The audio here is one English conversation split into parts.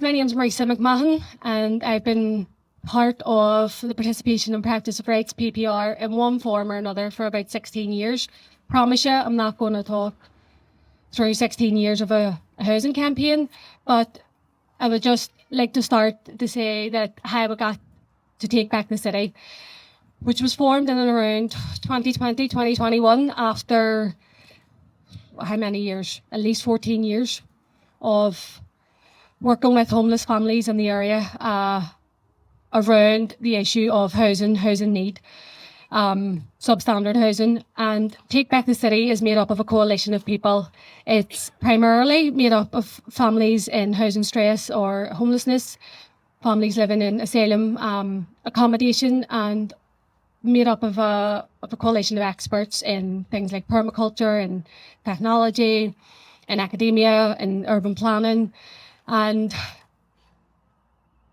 My name's Marissa McMahon, and I've been part of the participation and practice of rights PPR in one form or another for about 16 years. Promise you, I'm not going to talk through 16 years of a housing campaign, but I would just like to start to say that how we got to Take Back the City, which was formed in and around 2020, 2021, after how many years? At least 14 years of working with homeless families in the area around the issue of housing need, substandard housing. And Take Back the City is made up of a coalition of people. It's primarily made up of families in housing stress or homelessness, families living in asylum accommodation, and made up of a coalition of experts in things like permaculture and technology and academia and urban planning. And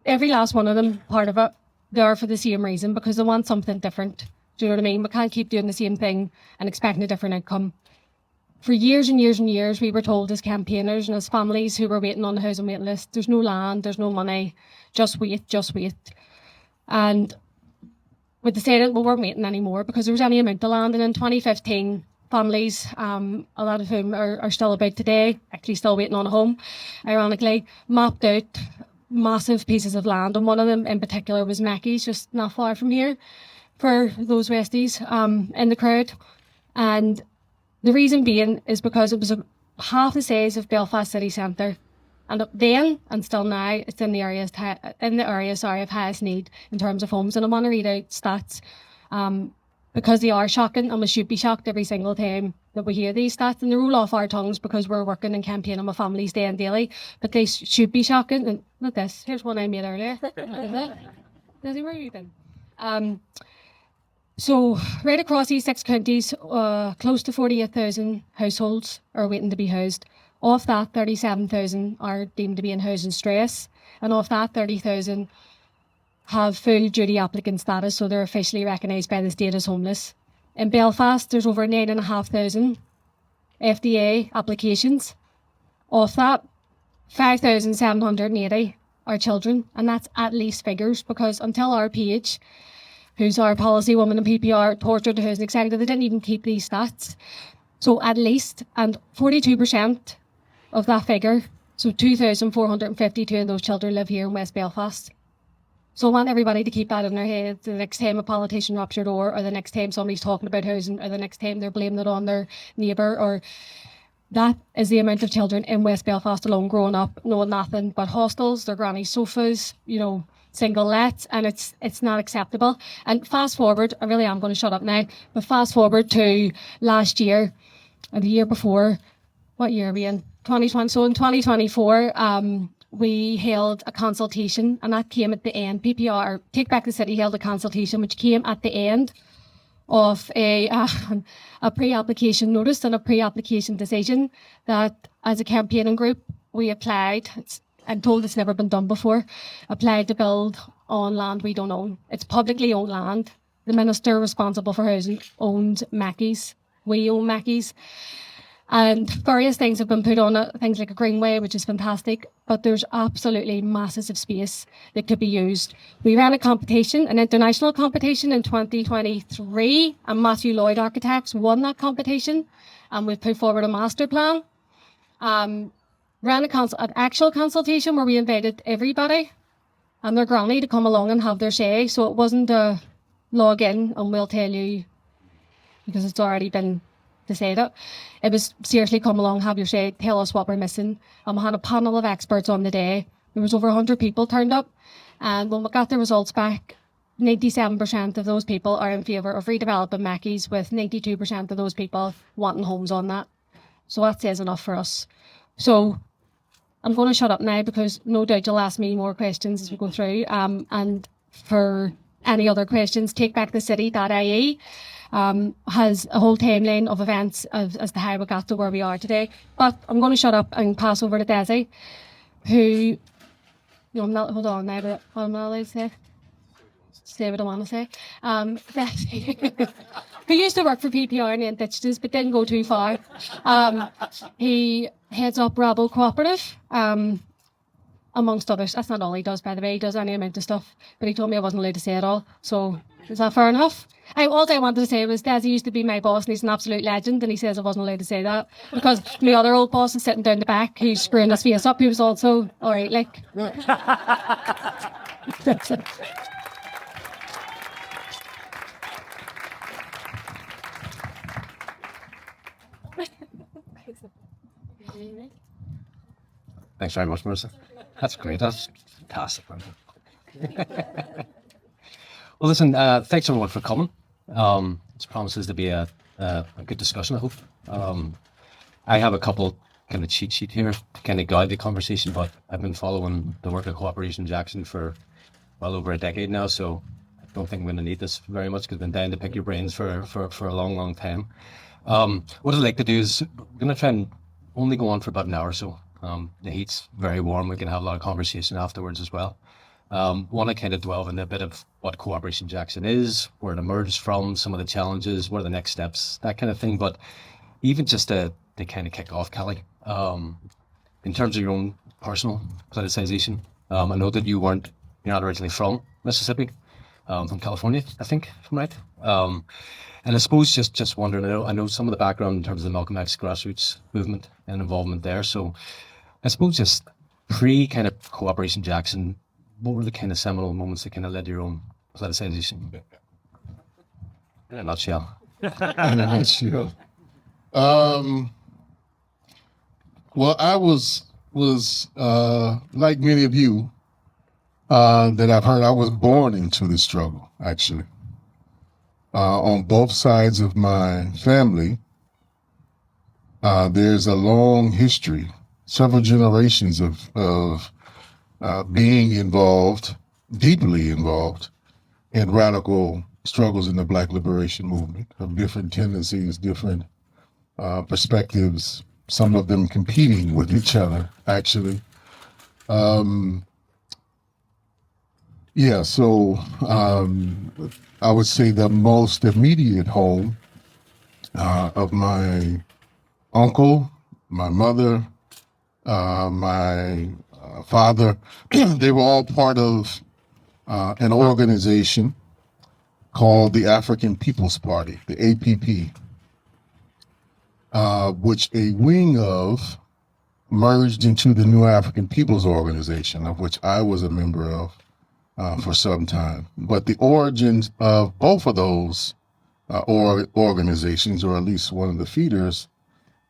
every last one of them, part of it, they're for the same reason, because they want something different. Do you know what I mean? We can't keep doing the same thing and expecting a different outcome. For years and years and years, we were told as campaigners and as families who were waiting on the housing waiting list, there's no land, there's no money, just wait, just wait. And we decided we weren't waiting anymore because there was any amount of land. And in 2015, families, a lot of whom are still about today, actually still waiting on a home, ironically, mapped out massive pieces of land. And one of them in particular was Mackey's, just not far from here, for those Westies in the crowd. And the reason being is because it was half the size of Belfast city centre. And then, and still now, it's in the area of highest need in terms of homes. And I want to read out stats because they are shocking, and we should be shocked every single time that we hear these stats. And they roll off our tongues because we're working and campaigning with families day and daily, but they should be shocking. And look at this, here's one I made earlier. Dessie, where are you then? So right across these 6 counties, close to 48,000 households are waiting to be housed. Of that, 37,000 are deemed to be in housing stress, and of that, 30,000 have full duty applicant status, so they're officially recognised by the state as homeless. In Belfast, there's over 9,500 FDA applications. Of that, 5,780 are children, and that's at least figures, because until our PH, who's our policy woman in PPR, tortured the housing executive, they didn't even keep these stats. So at least, and 42% of that figure, so 2,452 of those children live here in West Belfast. So I want everybody to keep that in their head the next time a politician raps your door, or the next time somebody's talking about housing, or the next time they're blaming it on their neighbour, or that is the amount of children in West Belfast alone growing up knowing nothing but hostels, their granny sofas, single lets, and it's not acceptable. And fast forward, I really am going to shut up now, but fast forward to last year, and the year before, what year are we in? 2020. So in 2024, we held a consultation, and that came at the end. PPR, Take Back the City, held a consultation which came at the end of a pre-application notice and a pre-application decision that, as a campaigning group, we applied. I'm told it's never been done before. Applied to build on land we don't own. It's publicly owned land. The minister responsible for housing owns Mackey's. We own Mackey's. And various things have been put on it, things like a greenway, which is fantastic, but there's absolutely masses of space that could be used. We ran a competition, an international competition in 2023, and Matthew Lloyd Architects won that competition, and we put forward a master plan. Ran an actual consultation where we invited everybody and their granny to come along and have their say. So it wasn't a log in and we'll tell you, because it's already been decided. It was seriously come along, have your say, tell us what we're missing. And we had a panel of experts on the day. There was over 100 people turned up. And when we got the results back, 97% of those people are in favour of redeveloping Mackey's, with 92% of those people wanting homes on that. So that says enough for us. So I'm going to shut up now, because no doubt you'll ask me more questions as we go through. And for any other questions, takebackthecity.ie has a whole timeline of events as to how we got to where we are today. But I'm going to shut up and pass over to Dessie, who, I'm not, hold on now, but what am I allowed to say? Say what I want to say. Dessie, who used to work for PPR and then ditched us, but didn't go too far. He heads up Rabble Cooperative, amongst others. That's not all he does, by the way. He does any amount of stuff, but he told me I wasn't allowed to say it all. So is that fair enough? All I wanted to say was Dessie used to be my boss and he's an absolute legend, and he says I wasn't allowed to say that because my other old boss is sitting down the back who's screwing his face up. He was also all right, like. Thanks very much, Marissa. That's great. That's fantastic. Well, listen, thanks everyone for coming. It promises to be a good discussion, I hope. I have a couple kind of cheat sheet here to kind of guide the conversation, but I've been following the work of Cooperation Jackson for well over a decade now, so I don't think I'm going to need this very much because I've been down to pick your brains for a long, long time. What I'd like to do is we're going to try and only go on for about an hour or so. The heat's very warm. We can have a lot of conversation afterwards as well. Want to kind of delve into a bit of what Cooperation Jackson is, where it emerged from, some of the challenges, what are the next steps, that kind of thing. But even just to kind of kick off, Kali, in terms of your own personal politicization, I know that you're not originally from Mississippi, from California, I think, if I'm right. And I suppose just wondering, I know some of the background in terms of the Malcolm X grassroots movement and involvement there. So I suppose just pre kind of Cooperation Jackson, what were the kind of seminal moments that kind of led to your own politicization? In a nutshell. In a nutshell. Well, I was like many of you that I've heard, I was born into the struggle, actually. On both sides of my family, there's a long history, several generations of being involved, deeply involved, in radical struggles in the Black liberation movement of different tendencies, different perspectives, some of them competing with each other, actually. So I would say the most immediate home of my uncle, my mother, my father, they were all part of an organization called the African People's Party, the APP, which a wing of merged into the New African People's Organization, of which I was a member of for some time. But the origins of both of those organizations, or at least one of the feeders,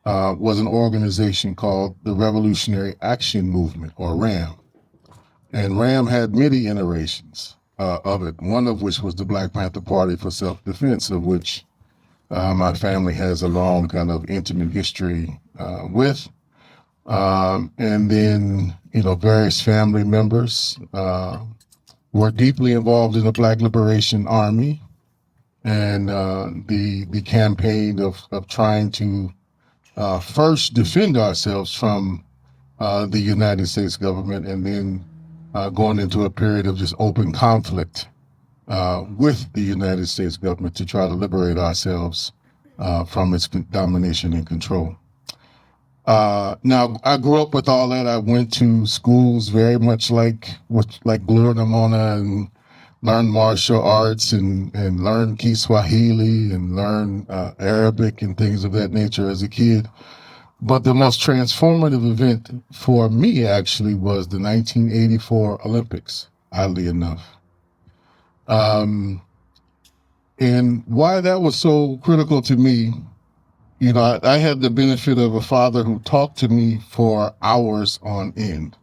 was an organization called the Revolutionary Action Movement, or RAM. And RAM had many iterations of it, one of which was the Black Panther Party for Self-Defense, of which my family has a long kind of intimate history with. And then, various family members were deeply involved in the Black Liberation Army and the campaign of trying to first defend ourselves from the United States government, and then going into a period of just open conflict with the United States government to try to liberate ourselves from its domination and control. Now, I grew up with all that. I went to schools very much like Gluramona, and learned martial arts and learned Kiswahili and learned Arabic and things of that nature as a kid. But the most transformative event for me actually was the 1984 Olympics, oddly enough. And why that was so critical to me, I had the benefit of a father who talked to me for hours on end.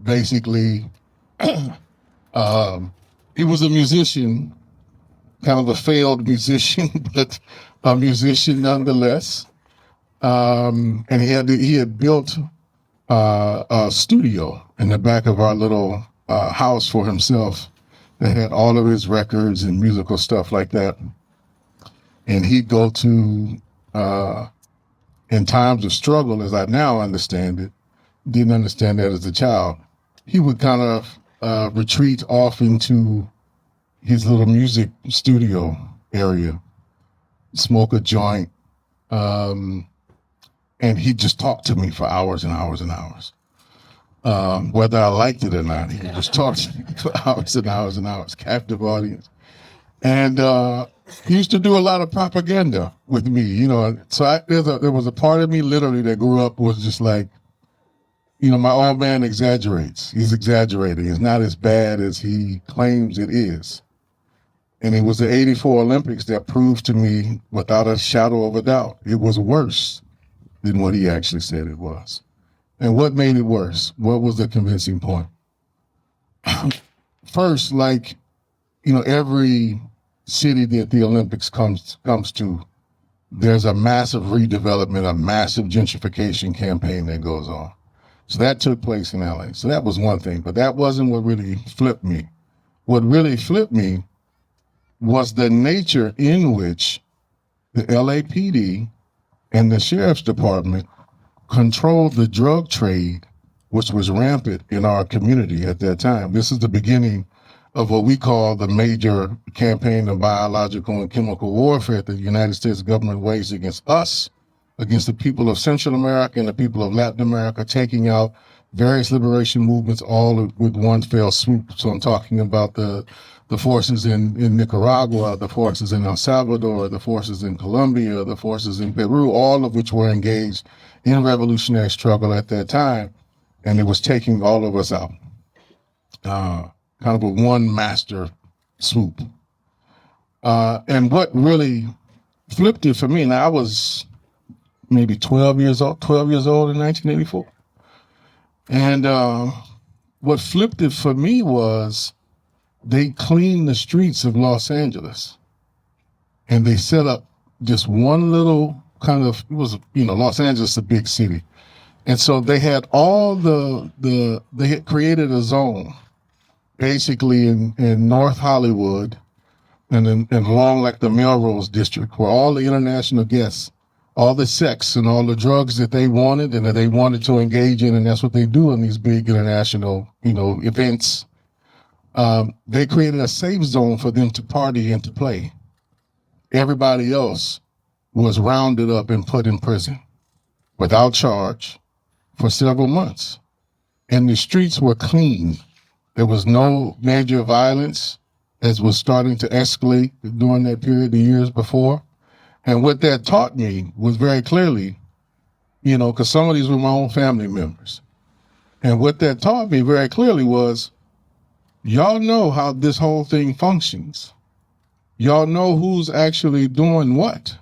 Basically, he was a musician, kind of a failed musician, but a musician nonetheless. And he had built a studio in the back of our little house for himself that had all of his records and musical stuff like that. And he'd go to, in times of struggle, as I now understand it, didn't understand that as a child, he would kind of retreat off into his little music studio area, smoke a joint, and and he just talked to me for hours and hours and hours. Whether I liked it or not, he just talked to me for hours and hours and hours, captive audience. And he used to do a lot of propaganda with me, you know. So there was a part of me literally that grew up was just like, you know, my old man exaggerates. He's exaggerating. It's not as bad as he claims it is. And it was the '84 Olympics that proved to me, without a shadow of a doubt, it was worse than what he actually said it was. And what made it worse? What was the convincing point? First, like, you know, every city that the Olympics comes to, there's a massive redevelopment, a massive gentrification campaign that goes on. So that took place in LA. So that was one thing, but that wasn't what really flipped me. What really flipped me was the nature in which the LAPD and the Sheriff's Department controlled the drug trade, which was rampant in our community at that time. This is the beginning of what we call the major campaign of biological and chemical warfare that the United States government waged against us, against the people of Central America and the people of Latin America, taking out various liberation movements all with one fell swoop. So I'm talking about the forces in Nicaragua, the forces in El Salvador, the forces in Colombia, the forces in Peru, all of which were engaged in revolutionary struggle at that time. And it was taking all of us out. Kind of a one master swoop. And what really flipped it for me, now I was maybe 12 years old in 1984. And what flipped it for me was they cleaned the streets of Los Angeles and they set up just one little kind of, it was, you know, Los Angeles is a big city. And so they had all they had created a zone basically in North Hollywood and along like the Melrose district where all the international guests, all the sex and all the drugs that they wanted and that they wanted to engage in, and that's what they do in these big international, you know, events. They created a safe zone for them to party and to play. Everybody else was rounded up and put in prison without charge for several months. And the streets were clean. There was no major violence as was starting to escalate during that period, the years before. And what that taught me was very clearly, you know, because some of these were my own family members. And what that taught me very clearly was, y'all know how this whole thing functions. Y'all know who's actually doing what.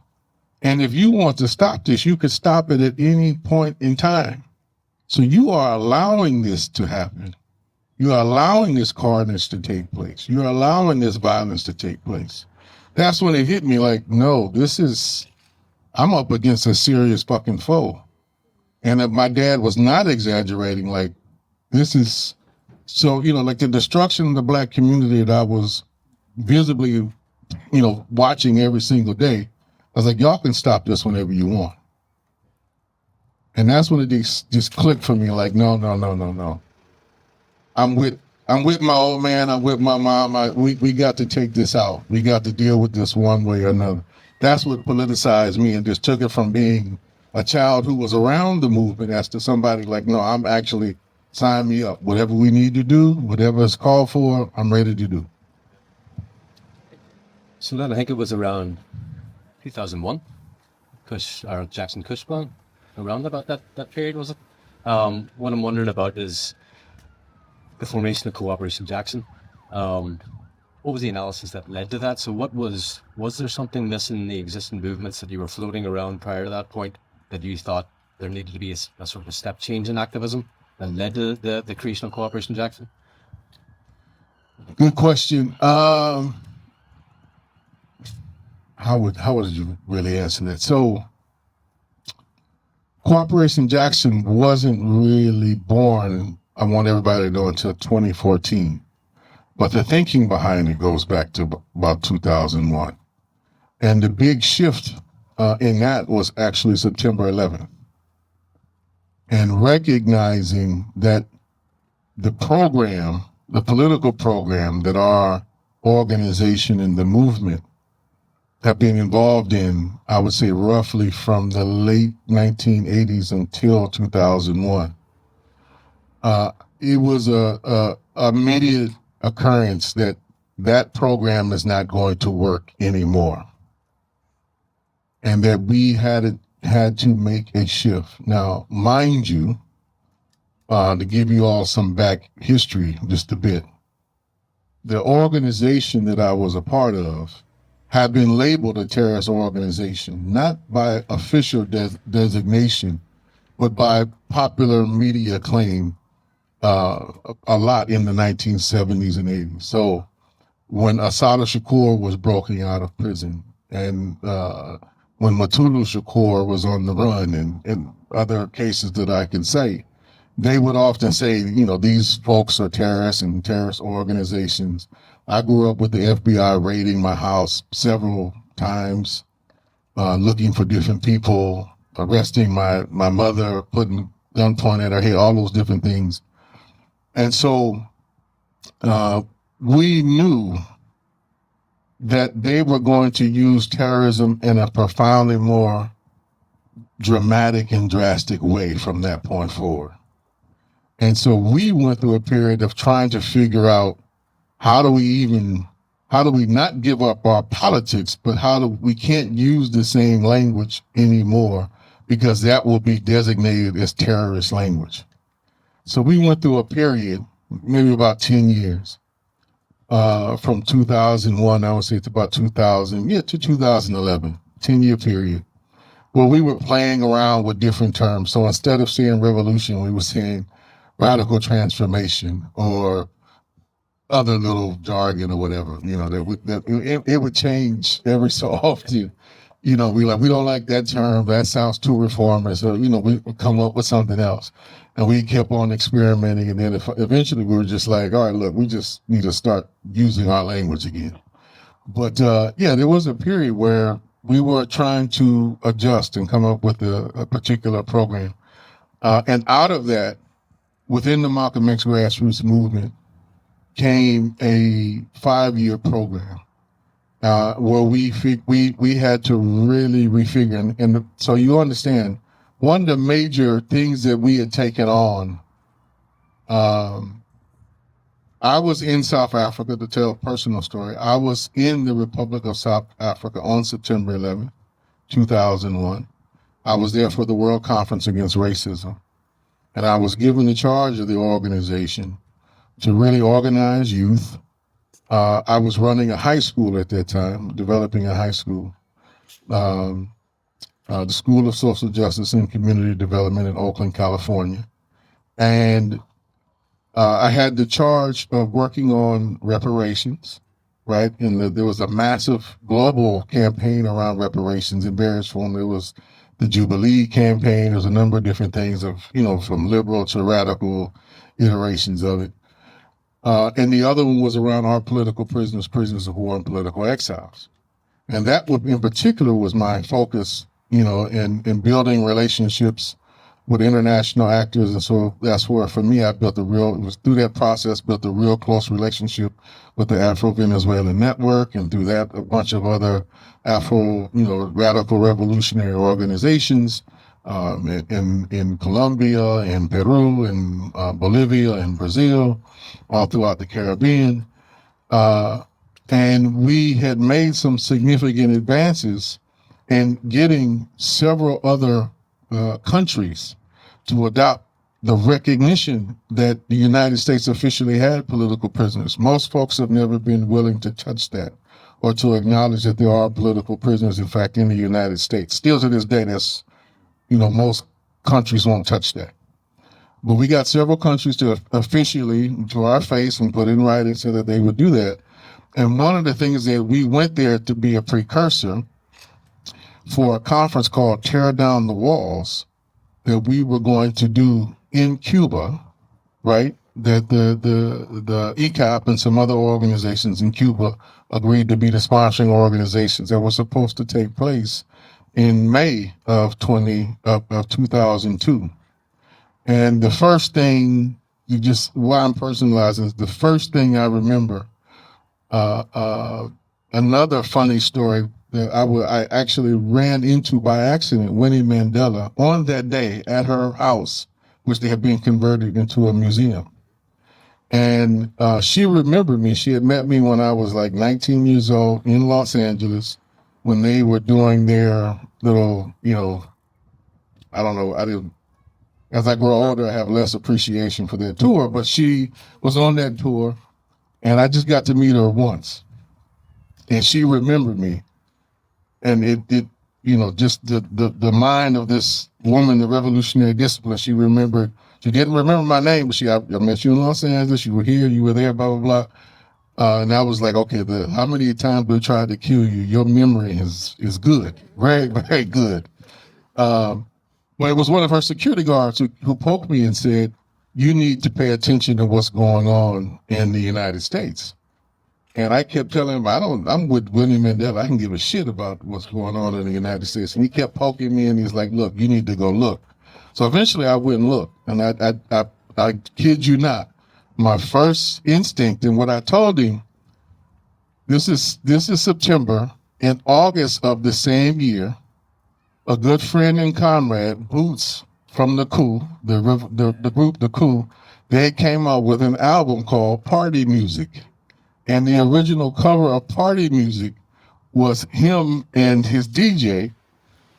And if you want to stop this, you could stop it at any point in time. So you are allowing this to happen. You are allowing this carnage to take place. You're allowing this violence to take place. That's when it hit me like, no, I'm up against a serious fucking foe. And if my dad was not exaggerating, like, so, you know, like the destruction of the Black community that I was visibly, you know, watching every single day, I was like, y'all can stop this whenever you want. And that's when it just clicked for me, like, no. I'm with my old man, I'm with my mom, we got to take this out. We got to deal with this one way or another. That's what politicized me and just took it from being a child who was around the movement as to somebody like, no, I'm actually, sign me up. Whatever we need to do, whatever is called for, I'm ready to do. So then I think it was around 2001, Jackson Kush plan, around about that period, was it? What I'm wondering about is the formation of Cooperation Jackson. What was the analysis that led to that? So was there something missing in the existing movements that you were floating around prior to that point that you thought there needed to be a sort of a step change in activism that led to the creation of Cooperation Jackson? Good question. How would you really answer that? So Cooperation Jackson wasn't really born, I want everybody to know, until 2014. But the thinking behind it goes back to about 2001. And the big shift in that was actually September 11th. And recognizing that the political program that our organization and the movement have been involved in, I would say roughly from the late 1980s until 2001. It was a immediate occurrence that program is not going to work anymore, and that we had to make a shift. Now, mind you, to give you all some back history just a bit, the organization that I was a part of had been labeled a terrorist organization, not by official designation, but by popular media claim a lot in the 1970s and 80s. So when Assata Shakur was broken out of prison, and when Matulu Shakur was on the run, and other cases that I can say, they would often say, you know, these folks are terrorists and terrorist organizations. I grew up with the FBI raiding my house several times, looking for different people, arresting my mother, putting gunpoint at her head, all those different things. And so we knew that they were going to use terrorism in a profoundly more dramatic and drastic way from that point forward. And so we went through a period of trying to figure out how do we not give up our politics, but we can't use the same language anymore, because that will be designated as terrorist language. So we went through a period, maybe about 10 years, from 2001, I would say, to about 2000, to 2011, 10-year period, where we were playing around with different terms. So instead of saying revolution, we were saying radical transformation or other little jargon or whatever, you know, it would change every so often. You know, we don't like that term. That sounds too reformist. So, you know, we would come up with something else. And we kept on experimenting. And then eventually we were just like, all right, look, we just need to start using our language again. But there was a period where we were trying to adjust and come up with a particular program. And out of that, within the Malcolm X grassroots movement, came a 5-year program where we had to really refigure. And so you understand, one of the major things that we had taken on, I was in South Africa, to tell a personal story. I was in the Republic of South Africa on September 11, 2001. I was there for the World Conference Against Racism. And I was given the charge of the organization to really organize youth. I was running a high school at that time, developing a high school, the School of Social Justice and Community Development in Oakland, California. And I had the charge of working on reparations, right? And there was a massive global campaign around reparations in various forms. There was the Jubilee campaign. There's a number of different things of, you know, from liberal to radical iterations of it. And the other one was around our political prisoners, prisoners of war, and political exiles. And that in particular was my focus, you know, in building relationships with international actors. And so that's where, for me, it was through that process, built a real close relationship with the Afro-Venezuelan Network, and through that, a bunch of other Afro, you know, radical revolutionary organizations in Colombia, in Peru, in Bolivia, and Brazil, all throughout the Caribbean. And we had made some significant advances in getting several other countries to adopt the recognition that the United States officially had political prisoners. Most folks have never been willing to touch that or to acknowledge that there are political prisoners, in fact, in the United States. Still to this day, that's, you know, most countries won't touch that. But we got several countries to officially, to our face, and put in writing so that they would do that. And one of the things that we went there to be a precursor for a conference called Tear Down the Walls that we were going to do in Cuba, right? That the ECOP and some other organizations in Cuba agreed to be the sponsoring organizations that were supposed to take place in May of 2002. And the first thing, why I'm personalizing is the first thing I remember, another funny story that I actually ran into by accident Winnie Mandela on that day at her house, which they had been converted into a museum. And she remembered me. She had met me when I was like 19 years old in Los Angeles when they were doing their little, I don't know, as I grow older, I have less appreciation for their tour, but she was on that tour and I just got to meet her once. And she remembered me. And it just the mind of this woman, the revolutionary discipline, she remembered. She didn't remember my name, but I met you in Los Angeles. You were here, you were there, blah, blah, blah. And I was like, okay, how many times we tried to kill you? Your memory is good, very, very good. But it was one of her security guards who poked me and said, you need to pay attention to what's going on in the United States. And I kept telling him, I'm with Winnie Mandela. I can give a shit about what's going on in the United States. And he kept poking me and he's like, look, you need to go look. So eventually I went and looked. And I kid you not, my first instinct and what I told him, this is September. In August of the same year, a good friend and comrade, Boots from the Coup, the group The Coup, they came out with an album called Party Music. And the original cover of Party Music was him and his DJ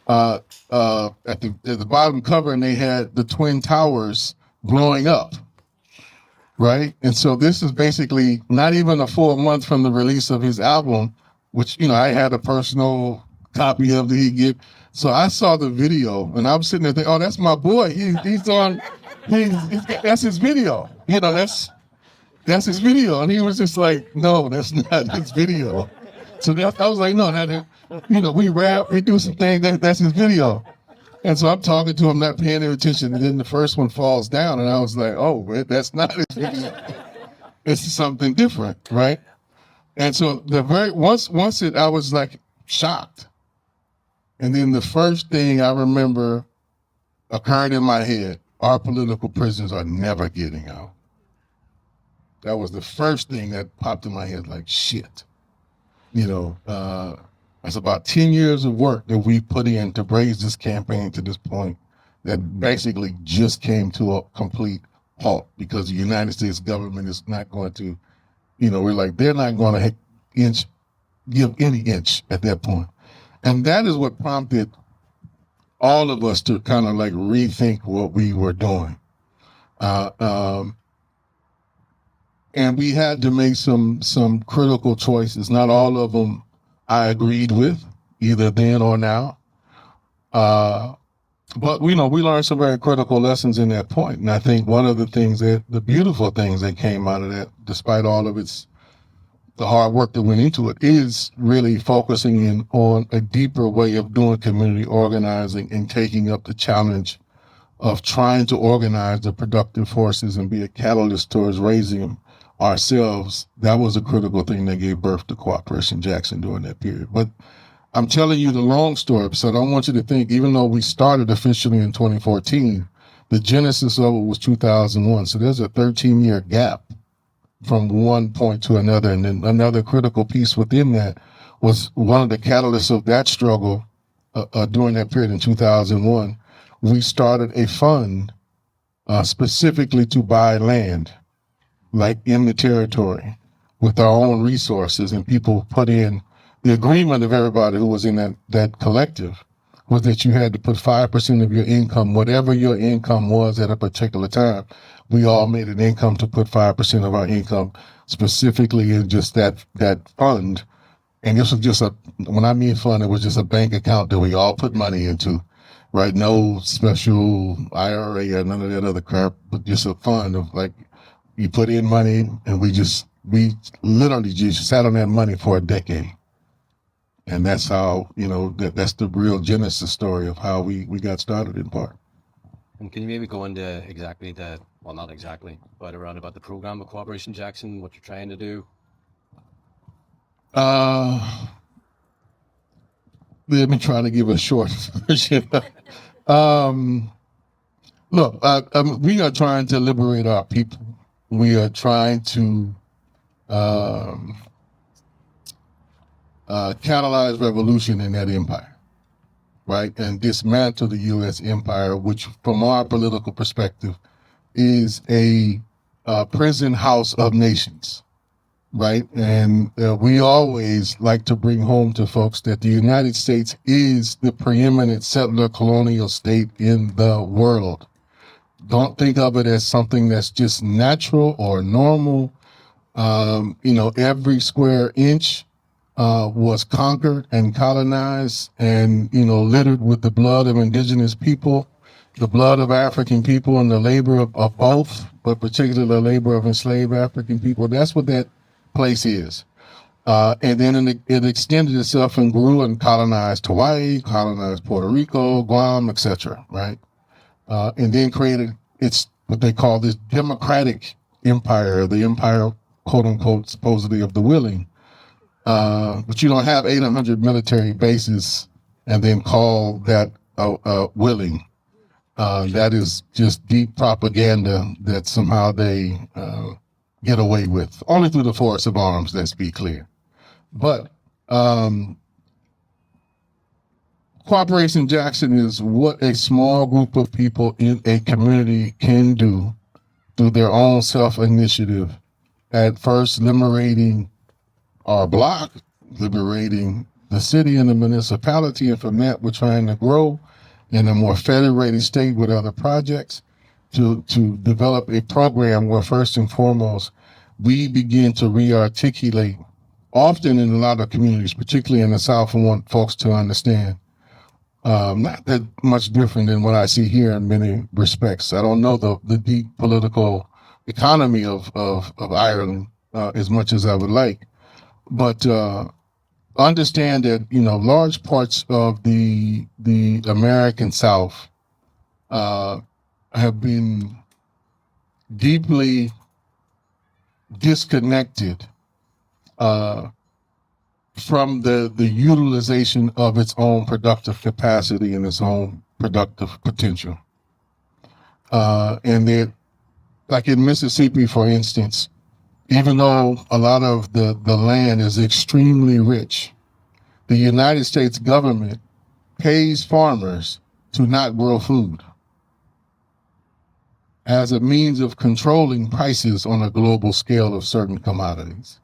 at the bottom cover, and they had the Twin Towers blowing up, right? And so this is basically not even a full month from the release of his album, which, I had a personal copy of he gave. So I saw the video, and I'm sitting there thinking, oh, that's my boy. That's his video. That's his video. And he was just like, no, that's not his video. So I was like, no, we rap, we do some things, that's his video. And so I'm talking to him, not paying any attention, and then the first one falls down, and I was like, oh, that's not his video. It's something different, right? And so I was like shocked. And then the first thing I remember occurred in my head, our political prisoners are never getting out. That was the first thing that popped in my head, like, shit. That's about 10 years of work that we put in to raise this campaign to this point that basically just came to a complete halt because the United States government is not going to, we're like, they're not going to give any inch at that point. And that is what prompted all of us to kind of like rethink what we were doing. And we had to make some critical choices. Not all of them I agreed with, either then or now. But we learned some very critical lessons in that point. And I think one of the beautiful things that came out of that, despite all of the hard work that went into it, is really focusing in on a deeper way of doing community organizing and taking up the challenge of trying to organize the productive forces and be a catalyst towards raising them ourselves. That was a critical thing that gave birth to Cooperation Jackson during that period. But I'm telling you the long story, so I don't want you to think, even though we started officially in 2014, the genesis of it was 2001. So there's a 13-year gap from one point to another. And then another critical piece within that was one of the catalysts of that struggle during that period in 2001. We started a fund specifically to buy land, like in the territory, with our own resources, and people put in the agreement of everybody who was in that collective was that you had to put 5% of your income, whatever your income was at a particular time. We all made an income to put 5% of our income specifically in just that fund. And this was just when I mean fund, it was just a bank account that we all put money into, right? No special IRA or none of that other crap, but just a fund of like, you put in money, and we literally just sat on that money for a decade. And that's how, that's the real genesis story of how we got started in part. And can you maybe go into exactly not exactly, but around about the program of Cooperation Jackson, what you're trying to do? Let me try to give a short version. Look, we are trying to liberate our people. We are trying to catalyze revolution in that empire, right? And dismantle the U.S. empire, which from our political perspective is a prison house of nations, right? And we always like to bring home to folks that the United States is the preeminent settler colonial state in the world. Don't think of it as something that's just natural or normal. Every square inch was conquered and colonized and, littered with the blood of indigenous people, the blood of African people, and the labor of both, but particularly the labor of enslaved African people. That's what that place is. And then it extended itself and grew and colonized Hawaii, colonized Puerto Rico, Guam, etc., right? And then created what they call this democratic empire, the empire, quote unquote, supposedly of the willing. But you don't have 800 military bases and then call that willing. That is just deep propaganda that somehow they get away with, only through the force of arms, let's be clear. But Cooperation Jackson is what a small group of people in a community can do through their own self-initiative, at first liberating our block, liberating the city and the municipality, and from that we're trying to grow in a more federated state with other projects to develop a program where first and foremost we begin to re-articulate, often in a lot of communities, particularly in the South, and want folks to understand, not that much different than what I see here in many respects. I don't know the deep political economy of Ireland as much as I would like, but understand that large parts of the American South have been deeply disconnected from the utilization of its own productive capacity and its own productive potential. And that, like in Mississippi, for instance, even though a lot of the land is extremely rich, the United States government pays farmers to not grow food as a means of controlling prices on a global scale of certain commodities,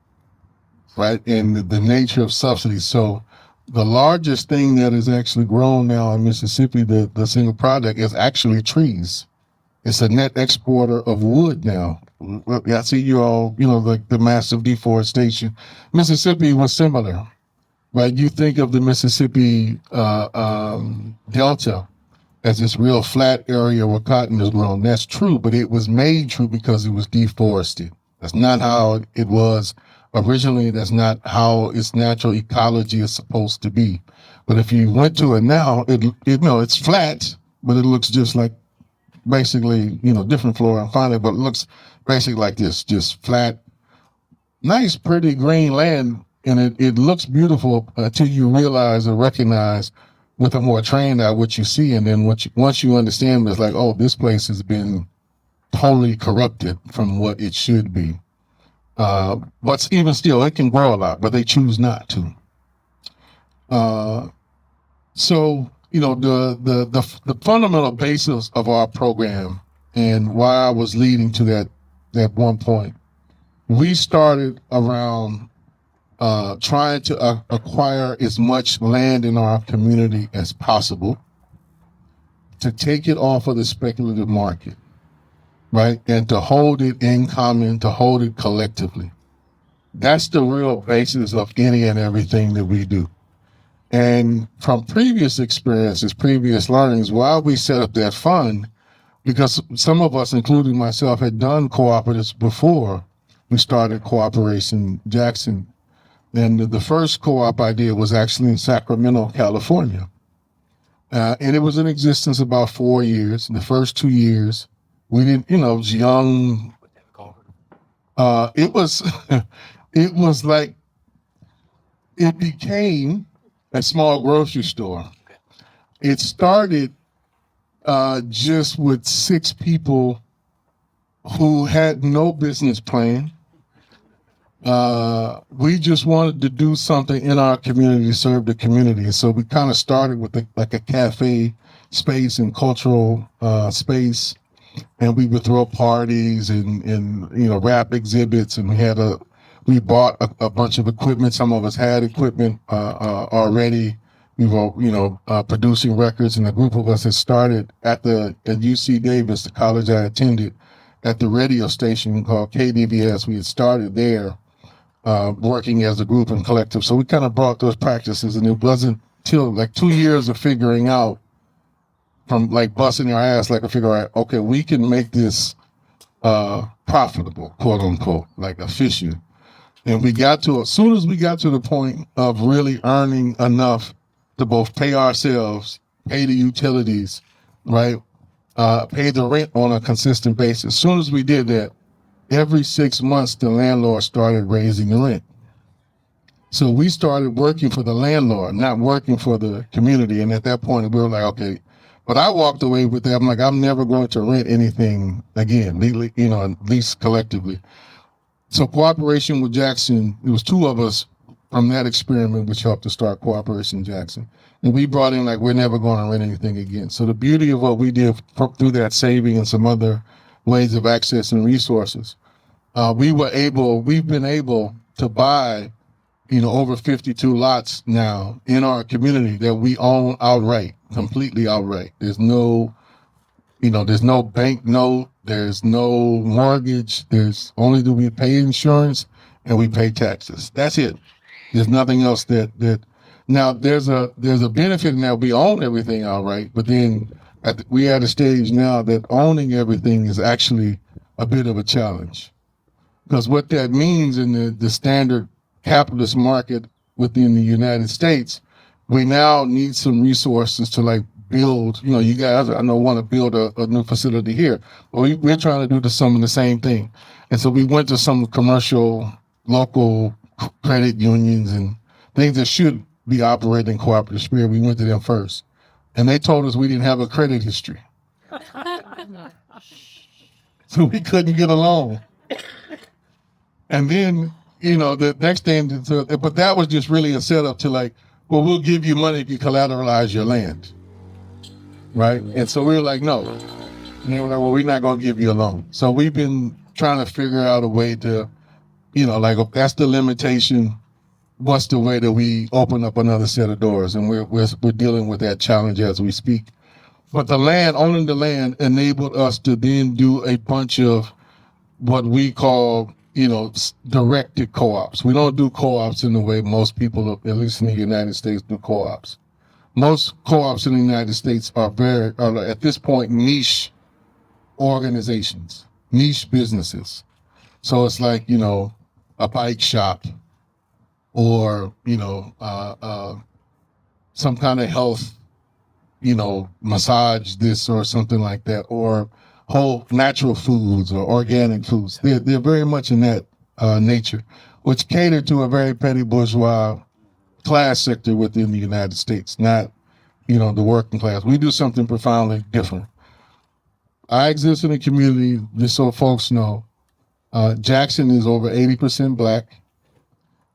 right? And the nature of subsidies. So the largest thing that is actually grown now in Mississippi, the single product, is actually trees. It's a net exporter of wood now. Well, I see you all, like the massive deforestation. Mississippi was similar, right? You think of the Mississippi Delta as this real flat area where cotton is grown. That's true, but it was made true because it was deforested. That's not how it was originally. That's not how its natural ecology is supposed to be. But if you went to it now, it's flat, but it looks just like basically, different flora and fauna, but it looks basically like this, just flat, nice, pretty green land. And it looks beautiful until you realize or recognize with a more trained eye what you see. And then once you understand, it's like, oh, this place has been totally corrupted from what it should be. But even still, it can grow a lot, but they choose not to. So, the fundamental basis of our program and why I was leading to that one point, we started around trying to acquire as much land in our community as possible to take it off of the speculative market, right? And to hold it in common, to hold it collectively. That's the real basis of any and everything that we do. And from previous experiences, previous learnings, while we set up that fund, because some of us, including myself, had done cooperatives before we started Cooperation Jackson. And the first co-op idea was actually in Sacramento, California. And it was in existence about 4 years. The first 2 years, we didn't, it was young. It was like, it became a small grocery store. It started just with 6 people who had no business plan, we just wanted to do something in our community to serve the community. And so we kind of started with like a cafe space and cultural space, and we would throw parties and rap exhibits, and we bought a bunch of equipment. Some of us had equipment already. We were producing records, and a group of us had started at UC Davis, the college I attended, at the radio station called KDVS. We had started there, working as a group and collective. So we kind of brought those practices, and it wasn't till like 2 years of figuring out, from like busting our ass, like I figure out, okay, we can make this profitable, quote unquote, like efficient. And as soon as we got to the point of really earning enough to both pay ourselves, pay the utilities, right, pay the rent on a consistent basis. As soon as we did that, every 6 months, the landlord started raising the rent. So we started working for the landlord, not working for the community. And at that point, we were like, okay, but I walked away with that. I'm like, I'm never going to rent anything again, legally, at least collectively. So Cooperation with Jackson, it was two of us from that experiment which helped to start Cooperation Jackson. And we brought in like, we're never going to rent anything again. So the beauty of what we did through that saving and some other ways of accessing resources, we've been able to buy, over 52 lots now in our community that we own outright, completely outright. There's no bank note, there's no mortgage, there's only do we pay insurance and we pay taxes. That's it. There's nothing else that now there's a benefit in that we own everything outright, but then we at a stage now that owning everything is actually a bit of a challenge. Because what that means in the standard capitalist market within the United States, we now need some resources to like build, you guys I know want to build a new facility here, but we're trying to do some of the same thing. And so we went to some commercial local credit unions and things that should be operating in cooperative spirit. We went to them first, and they told us we didn't have a credit history. So we couldn't get a loan. And then, the next thing, but that was just really a setup to like, well, we'll give you money if you collateralize your land. Right? And so we were like, no. And they were like, well, we're not going to give you a loan. So we've been trying to figure out a way to, like, if that's the limitation, what's the way that we open up another set of doors? And we're dealing with that challenge as we speak. But owning the land enabled us to then do a bunch of what we call, directed co-ops. We don't do co-ops in the way most people, at least in the United States, do co-ops. Most co-ops in the United States are at this point, niche organizations, niche businesses. So it's like, a bike shop or, some kind of health, massage this or something like that, or whole natural foods or organic foods. They're very much in that nature, which cater to a very petty bourgeois class sector within the United States, not, the working class. We do something profoundly different. I exist in a community, just so folks know, Jackson is over 80% Black,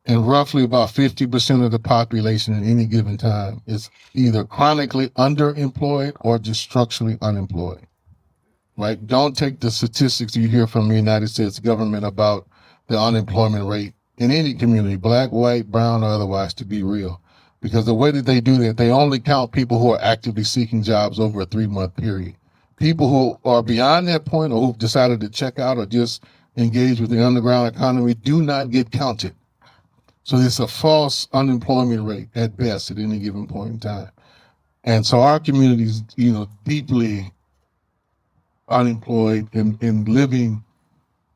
and roughly about 50% of the population at any given time is either chronically underemployed or just structurally unemployed. Right? Don't take the statistics you hear from the United States government about the unemployment rate in any community, Black, white, brown, or otherwise, to be real. Because the way that they do that, they only count people who are actively seeking jobs over a 3-month period. People who are beyond that point or who've decided to check out or just engage with the underground economy do not get counted. So it's a false unemployment rate at best at any given point in time. And so our community is, deeply unemployed and living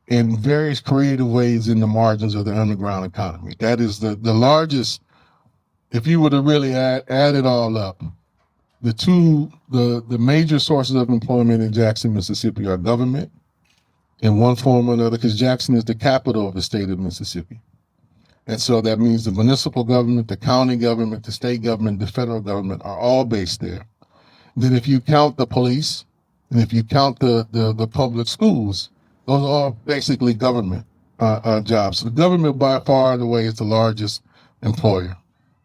in various creative ways in the margins of the underground economy. That is the largest, if you were to really add it all up, the major sources of employment in Jackson, Mississippi are government in one form or another, because Jackson is the capital of the state of Mississippi. And so that means the municipal government, the county government, the state government, the federal government are all based there. Then if you count the police, and if you count the public schools, those are all basically government. jobs. So the government by far and away is the largest employer.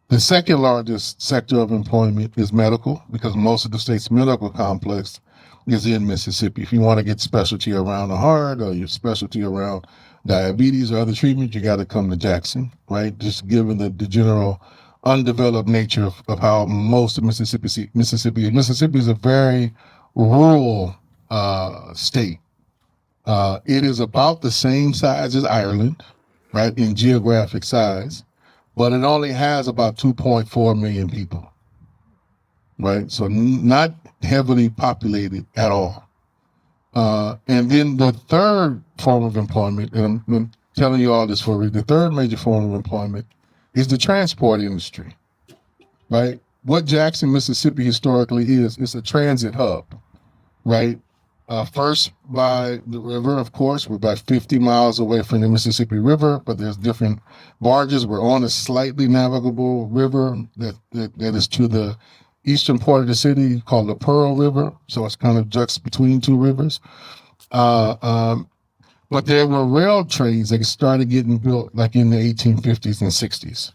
The second largest sector of employment is medical, because most of the state's medical complex is in Mississippi. If you want to get specialty around the heart or your specialty around diabetes or other treatment, you got to come to Jackson, right? Just given the general undeveloped nature of how most of Mississippi is a very rural state. It is about the same size as Ireland, right, in geographic size, but it only has about 2.4 million people, right? So not heavily populated at all. And then the third form of employment, and I'm telling you all this for a reason, the third major form of employment is the transport industry, right? What Jackson, Mississippi historically is a transit hub, right? First by the river, of course. We're about 50 miles away from the Mississippi River, but there's different barges. We're on a slightly navigable river that is to the eastern part of the city called the Pearl River. So it's kind of juxtaposed between two rivers. But there were rail trains that started getting built like in the 1850s and 60s.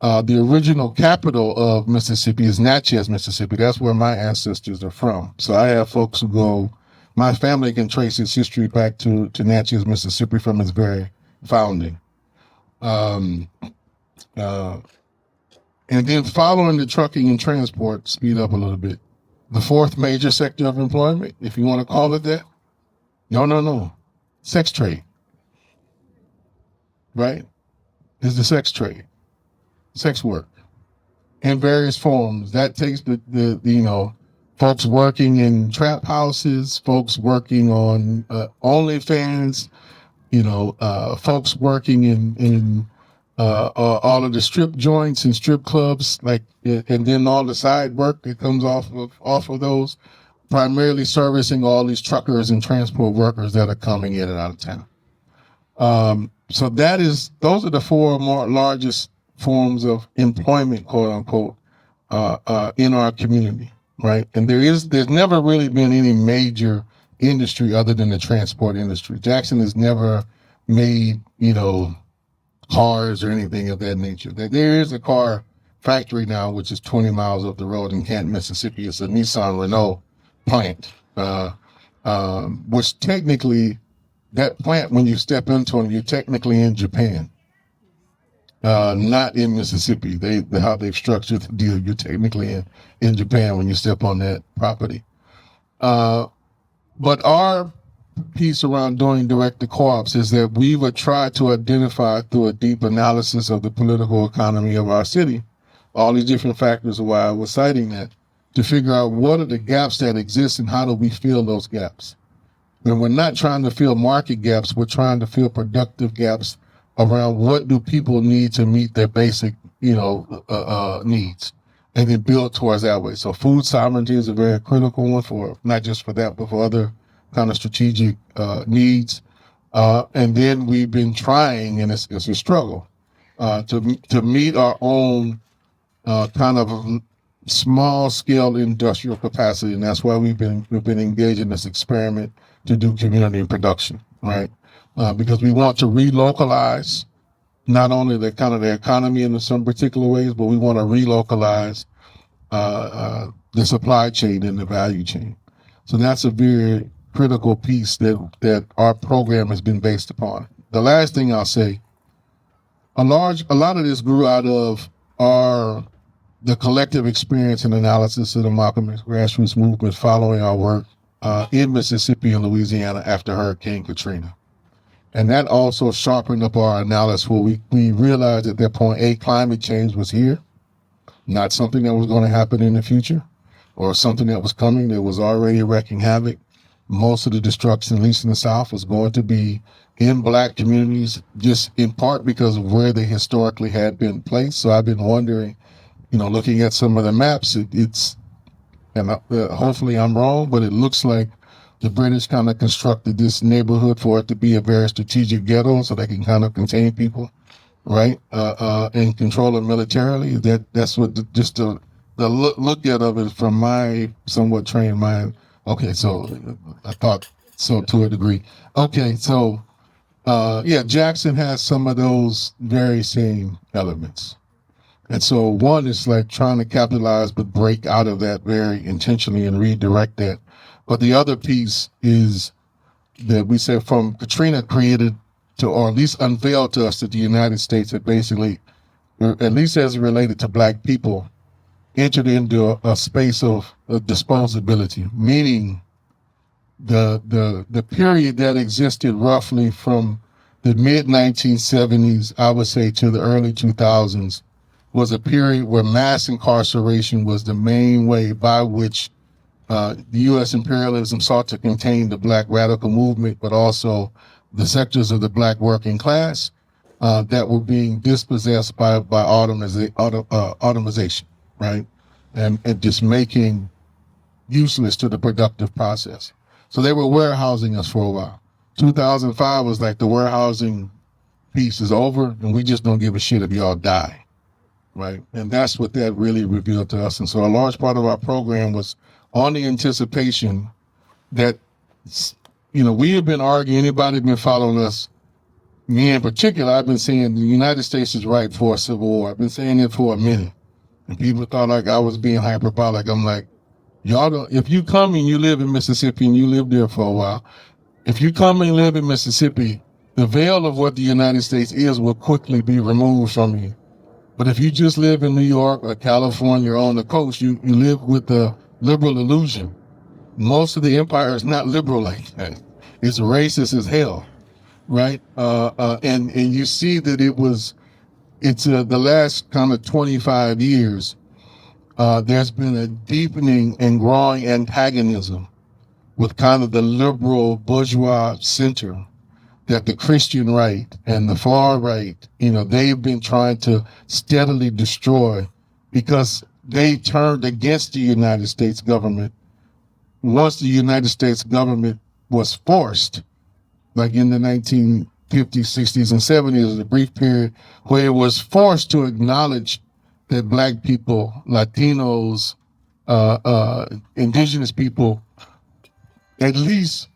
The original capital of Mississippi is Natchez, Mississippi. That's where my ancestors are from. So I have folks who go, my family can trace its history back to Natchez, Mississippi from its very founding. And then following the trucking and transport, speed up a little bit. The fourth major sector of employment, if you want to call it that, no. Sex trade, right? Is the sex trade, sex work in various forms. That takes the folks working in trap houses, folks working on OnlyFans, folks working in all of the strip joints and strip clubs, and then all the side work that comes off of those, primarily servicing all these truckers and transport workers that are coming in and out of town. So those are the four more largest forms of employment, quote unquote, in our community, right? And there's never really been any major industry other than the transport industry. Jackson has never made, cars or anything of that nature. There is a car factory now, which is 20 miles up the road in Canton, Mississippi. It's a Nissan Renault plant, which technically, that plant, when you step into it, you're technically in Japan, not in Mississippi. How they've structured the deal, you're technically in Japan when you step on that property. But our piece around doing direct co-ops is that we would try to identify through a deep analysis of the political economy of our city, all these different factors of why I was citing that, to figure out what are the gaps that exist and how do we fill those gaps. And we're not trying to fill market gaps, we're trying to fill productive gaps around what do people need to meet their basic, needs, and then build towards that way. So food sovereignty is a very critical one for, not just for that, but for other kind of strategic needs. And then we've been trying, and it's a struggle, to meet our own kind of small scale industrial capacity, and that's why we've been engaged in this experiment to do community production, right? Because we want to relocalize not only the economy in some particular ways, but we want to relocalize the supply chain and the value chain. So that's a very critical piece that our program has been based upon. The last thing I'll say, a lot of this grew out of the collective experience and analysis of the Malcolm X grassroots movement following our work in Mississippi and Louisiana after Hurricane Katrina. And that also sharpened up our analysis where we realized at that point, climate change was here, not something that was going to happen in the future or something that was coming that was already wreaking havoc. Most of the destruction, at least in the South, was going to be in Black communities, just in part because of where they historically had been placed. So I've been wondering, looking at some of the maps, hopefully I'm wrong, but it looks like the British kind of constructed this neighborhood for it to be a very strategic ghetto so they can kind of contain people, right? And control them militarily. That's what the look at of it from my somewhat trained mind. Okay, so I thought so to a degree. Okay, so Jackson has some of those very same elements. And so one is like trying to capitalize but break out of that very intentionally and redirect that. But the other piece is that we said from Katrina created to, or at least unveiled to us, that the United States had basically, at least as it related to Black people, entered into a space of disposability, meaning the period that existed roughly from the mid 1970s, I would say, to the early 2000s, was a period where mass incarceration was the main way by which the U.S. imperialism sought to contain the Black radical movement, but also the sectors of the Black working class that were being dispossessed by automation, right? And just making useless to the productive process. So they were warehousing us for a while. 2005 was like the warehousing piece is over, and we just don't give a shit if y'all die, right? And that's what that really revealed to us. And so a large part of our program was on the anticipation that, we have been arguing, anybody been following us, me in particular, I've been saying the United States is ripe for a civil war. I've been saying it for a minute. And people thought like I was being hyperbolic. I'm like, y'all don't, if you come and you live in Mississippi and you live there for a while, if you come and live in Mississippi, the veil of what the United States is will quickly be removed from you. But if you just live in New York or California or on the coast, you live with the liberal illusion. Most of the empire is not liberal like that. It's racist as hell, right? And you see that it's the last kind of 25 years, there's been a deepening and growing antagonism with kind of the liberal bourgeois center that the Christian right and the far right, they've been trying to steadily destroy because they turned against the United States government. Once the United States government was forced, like in the 1950s, 60s, and 70s, was a brief period where it was forced to acknowledge that Black people, Latinos, indigenous people, at least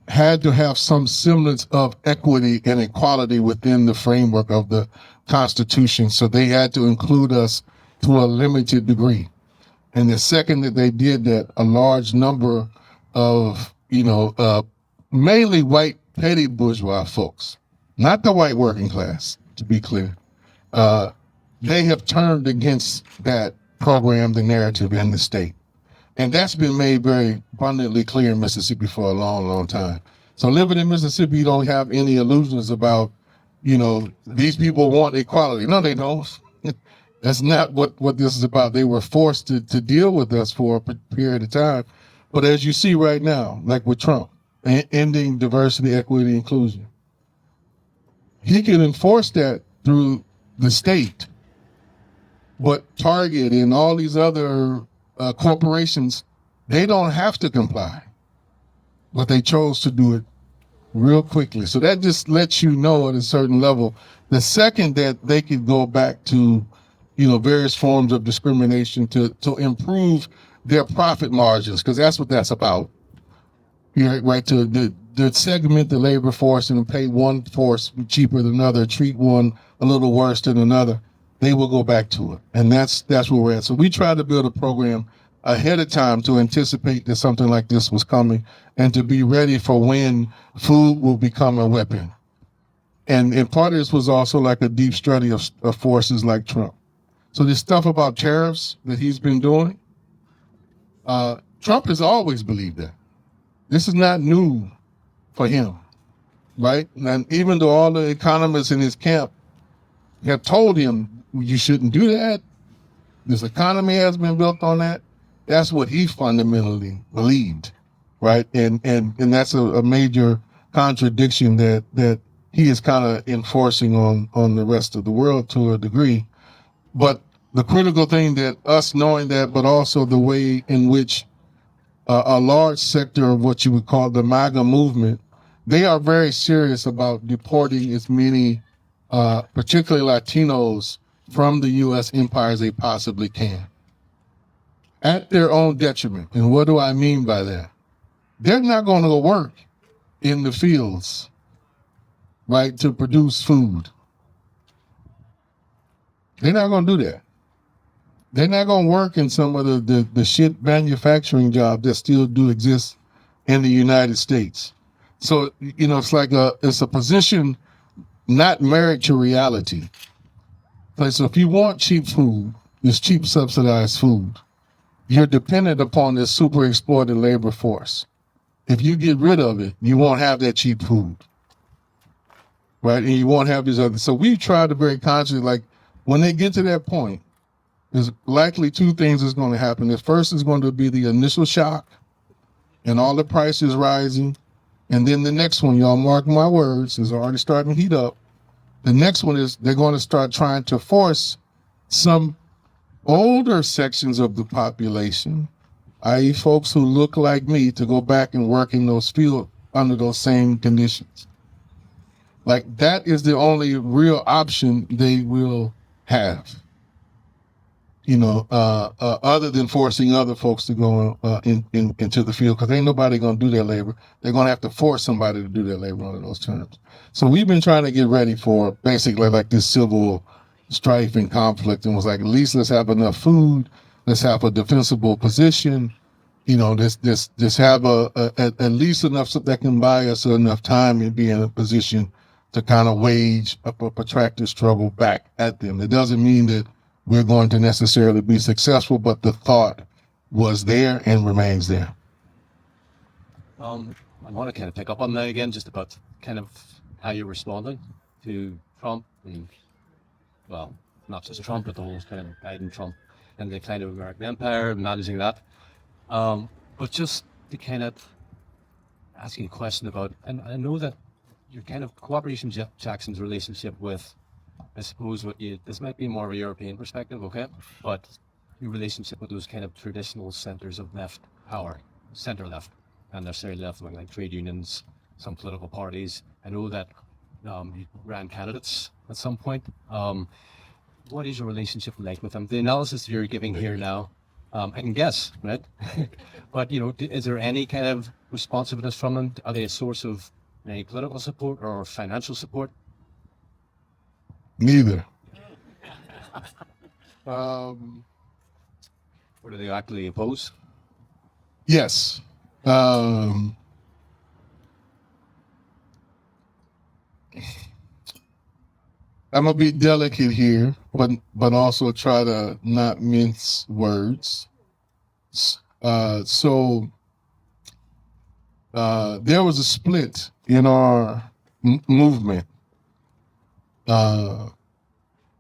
had to have some semblance of equity and equality within the framework of the Constitution. So they had to include us to a limited degree. And the second that they did that, a large number of, mainly white petty bourgeois folks, not the white working class, to be clear, they have turned against that program, the narrative, in the state. And that's been made very abundantly clear in Mississippi for a long, long time. So living in Mississippi, you don't have any illusions about, these people want equality. No, they don't. That's not what this is about. They were forced to deal with us for a period of time. But as you see right now, like with Trump, ending diversity, equity, inclusion, he can enforce that through the state. But Target and all these other corporations, they don't have to comply. But they chose to do it real quickly. So that just lets you know at a certain level, the second that they could go back to, various forms of discrimination to improve their profit margins, because that's what that's about. Right, to segment the labor force and pay one force cheaper than another, treat one a little worse than another, they will go back to it. And that's where we're at. So we try to build a program ahead of time to anticipate that something like this was coming and to be ready for when food will become a weapon. And part of this was also like a deep study of forces like Trump. So this stuff about tariffs that he's been doing, Trump has always believed that. This is not new for him, right? And even though all the economists in his camp have told him, you shouldn't do that, this economy has been built on that, that's what he fundamentally believed, right? And that's a major contradiction that he is kind of enforcing on the rest of the world to a degree. But the critical thing that us knowing that, but also the way in which a large sector of what you would call the MAGA movement, they are very serious about deporting as many, particularly Latinos, from the U.S. empire as they possibly can, at their own detriment. And what do I mean by that? They're not going to go work in the fields right, to produce food. They're not going to do that. They're not going to work in some of the shit manufacturing jobs that still do exist in the United States. So, it's like it's a position not married to reality. Like, so if you want cheap food, this cheap subsidized food, you're dependent upon this super exploited labor force. If you get rid of it, you won't have that cheap food, right? And you won't have these others. So we tried to very consciously, like, when they get to that point, there's likely two things that's going to happen. The first is going to be the initial shock and all the prices rising. And then the next one, y'all mark my words, is already starting to heat up. The next one is they're going to start trying to force some older sections of the population, i.e. folks who look like me, to go back and work in those fields under those same conditions. Like, that is the only real option they will have, other than forcing other folks to go into the field, because ain't nobody going to do their labor. They're going to have to force somebody to do their labor under those terms. So we've been trying to get ready for basically like this civil strife and conflict, and was like, at least let's have enough food, let's have a defensible position, just have at least enough so that can buy us enough time and be in a position to kind of wage a protracted struggle back at them. It doesn't mean that we're going to necessarily be successful, but the thought was there and remains there. I want to kind of pick up on that again, just about kind of how you're responding to Trump, and, well, not just Trump, but the whole kind of Biden Trump and the kind of American empire, managing that. But just to kind of ask you a question about, and I know that your kind of Cooperation Jackson's relationship with, I suppose this might be more of a European perspective, okay? But your relationship with those kind of traditional centers of left power, center left, and necessarily left wing, like trade unions, some political parties. I know that you ran candidates at some point. What is your relationship like with them? The analysis you're giving here now, I can guess, right? But, is there any kind of responsiveness from them? Are they a source of any political support or financial support? Neither. Or do they actually oppose? Yes. I'm gonna be delicate here, but also try to not mince words. So there was a split in our movement.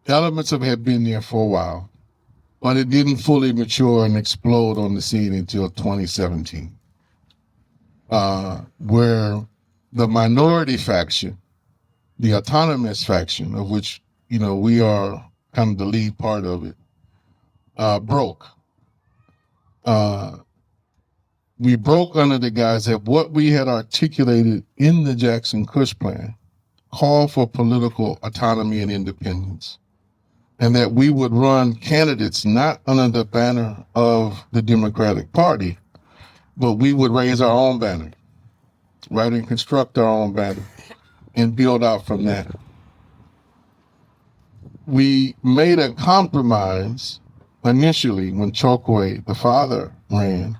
Elements of it had been there for a while, but it didn't fully mature and explode on the scene until 2017, where the minority faction, the autonomous faction, of which, we are kind of the lead part of it, broke. We broke under the guise that what we had articulated in the Jackson Kush Plan called for political autonomy and independence, and that we would run candidates not under the banner of the Democratic Party, but we would raise our own banner, right, and construct our own banner and build out from that. We made a compromise initially when Chokwe, the father, ran,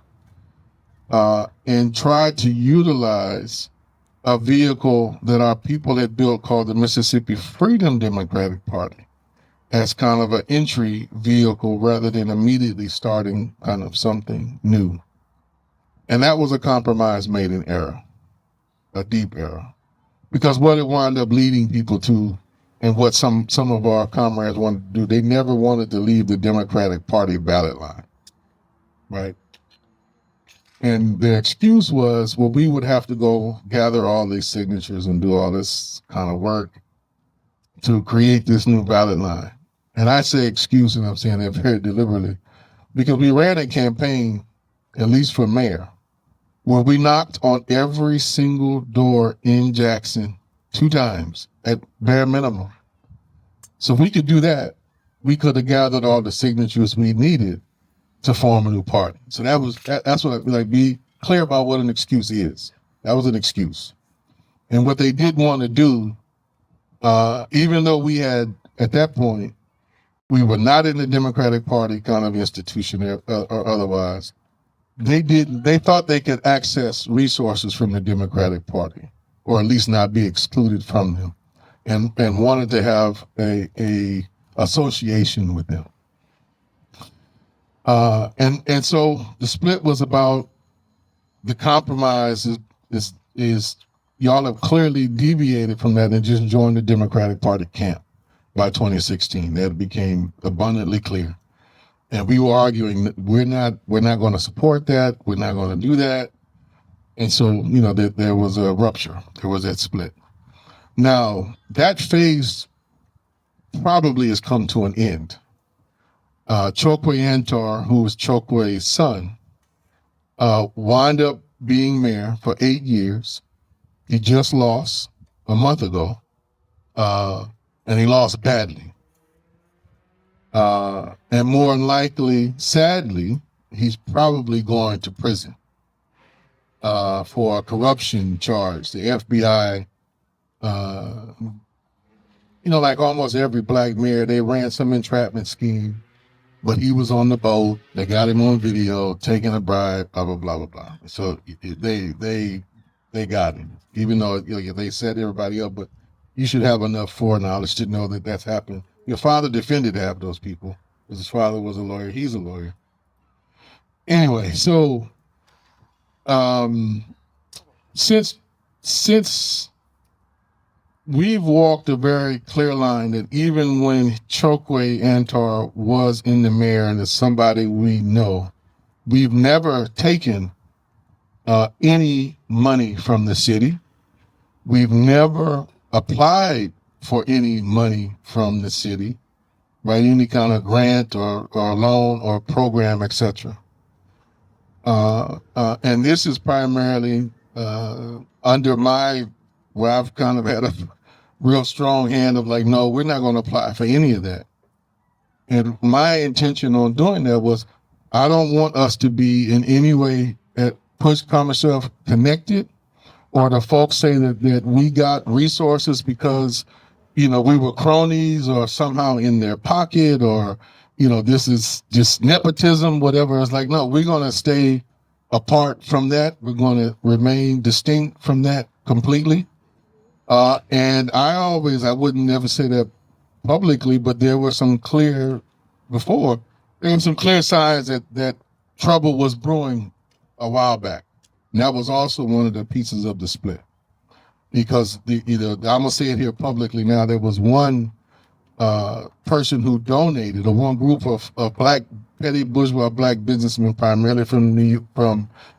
and tried to utilize a vehicle that our people had built called the Mississippi Freedom Democratic Party as kind of an entry vehicle rather than immediately starting kind of something new. And that was a compromise made in error, a deep error. Because what it wound up leading people to, and what some of our comrades wanted to do, they never wanted to leave the Democratic Party ballot line, right? And their excuse was, well, we would have to go gather all these signatures and do all this kind of work to create this new ballot line. And I say excuse, and I'm saying that very deliberately, because we ran a campaign, at least for mayor, where we knocked on every single door in Jackson 2 times at bare minimum. So if we could do that, we could have gathered all the signatures we needed to form a new party. So that's what I like, be clear about what an excuse is. That was an excuse. And what they did want to do even though we had, at that point, we were not in the Democratic Party kind of institution or otherwise. They thought they could access resources from the Democratic Party, or at least not be excluded from them, and wanted to have a association with them. And so the split was about the compromise is y'all have clearly deviated from that and just joined the Democratic Party camp by 2016. That became abundantly clear. And we were arguing that we're not going to support that. We're not going to do that. And so, there was a rupture. There was that split. Now, that phase probably has come to an end. Chokwe Antar, who was Chokwe's son, wound up being mayor for 8 years. He just lost a month ago, and he lost badly. And more than likely, sadly, he's probably going to prison for a corruption charge. The FBI, like almost every black mayor, they ran some entrapment scheme, but he was on the boat. They got him on video, taking a bribe, blah, blah, blah, blah, blah. So they got him, even though they set everybody up, but you should have enough foreknowledge to know that that's happened. Your father defended half of those people because his father was a lawyer. He's a lawyer. Anyway, so since we've walked a very clear line that even when Chokwe Antar was in the mayor and is somebody we know, we've never taken any money from the city. We've never applied for any money from the city, right? Any kind of grant or loan or program, etc. And this is primarily under where I've kind of had a real strong hand of like, no, we're not going to apply for any of that. And my intention on doing that was, I don't want us to be in any way call myself connected, or the folks say that we got resources because we were cronies or somehow in their pocket, or, this is just nepotism, whatever. It's like, no, we're going to stay apart from that. We're going to remain distinct from that completely. And I wouldn't never say that publicly, but there were some clear signs that trouble was brewing a while back. And that was also one of the pieces of the split. Because I'm going to say it here publicly now, there was one person who donated, or one group of black, petty bourgeois black businessmen, primarily from New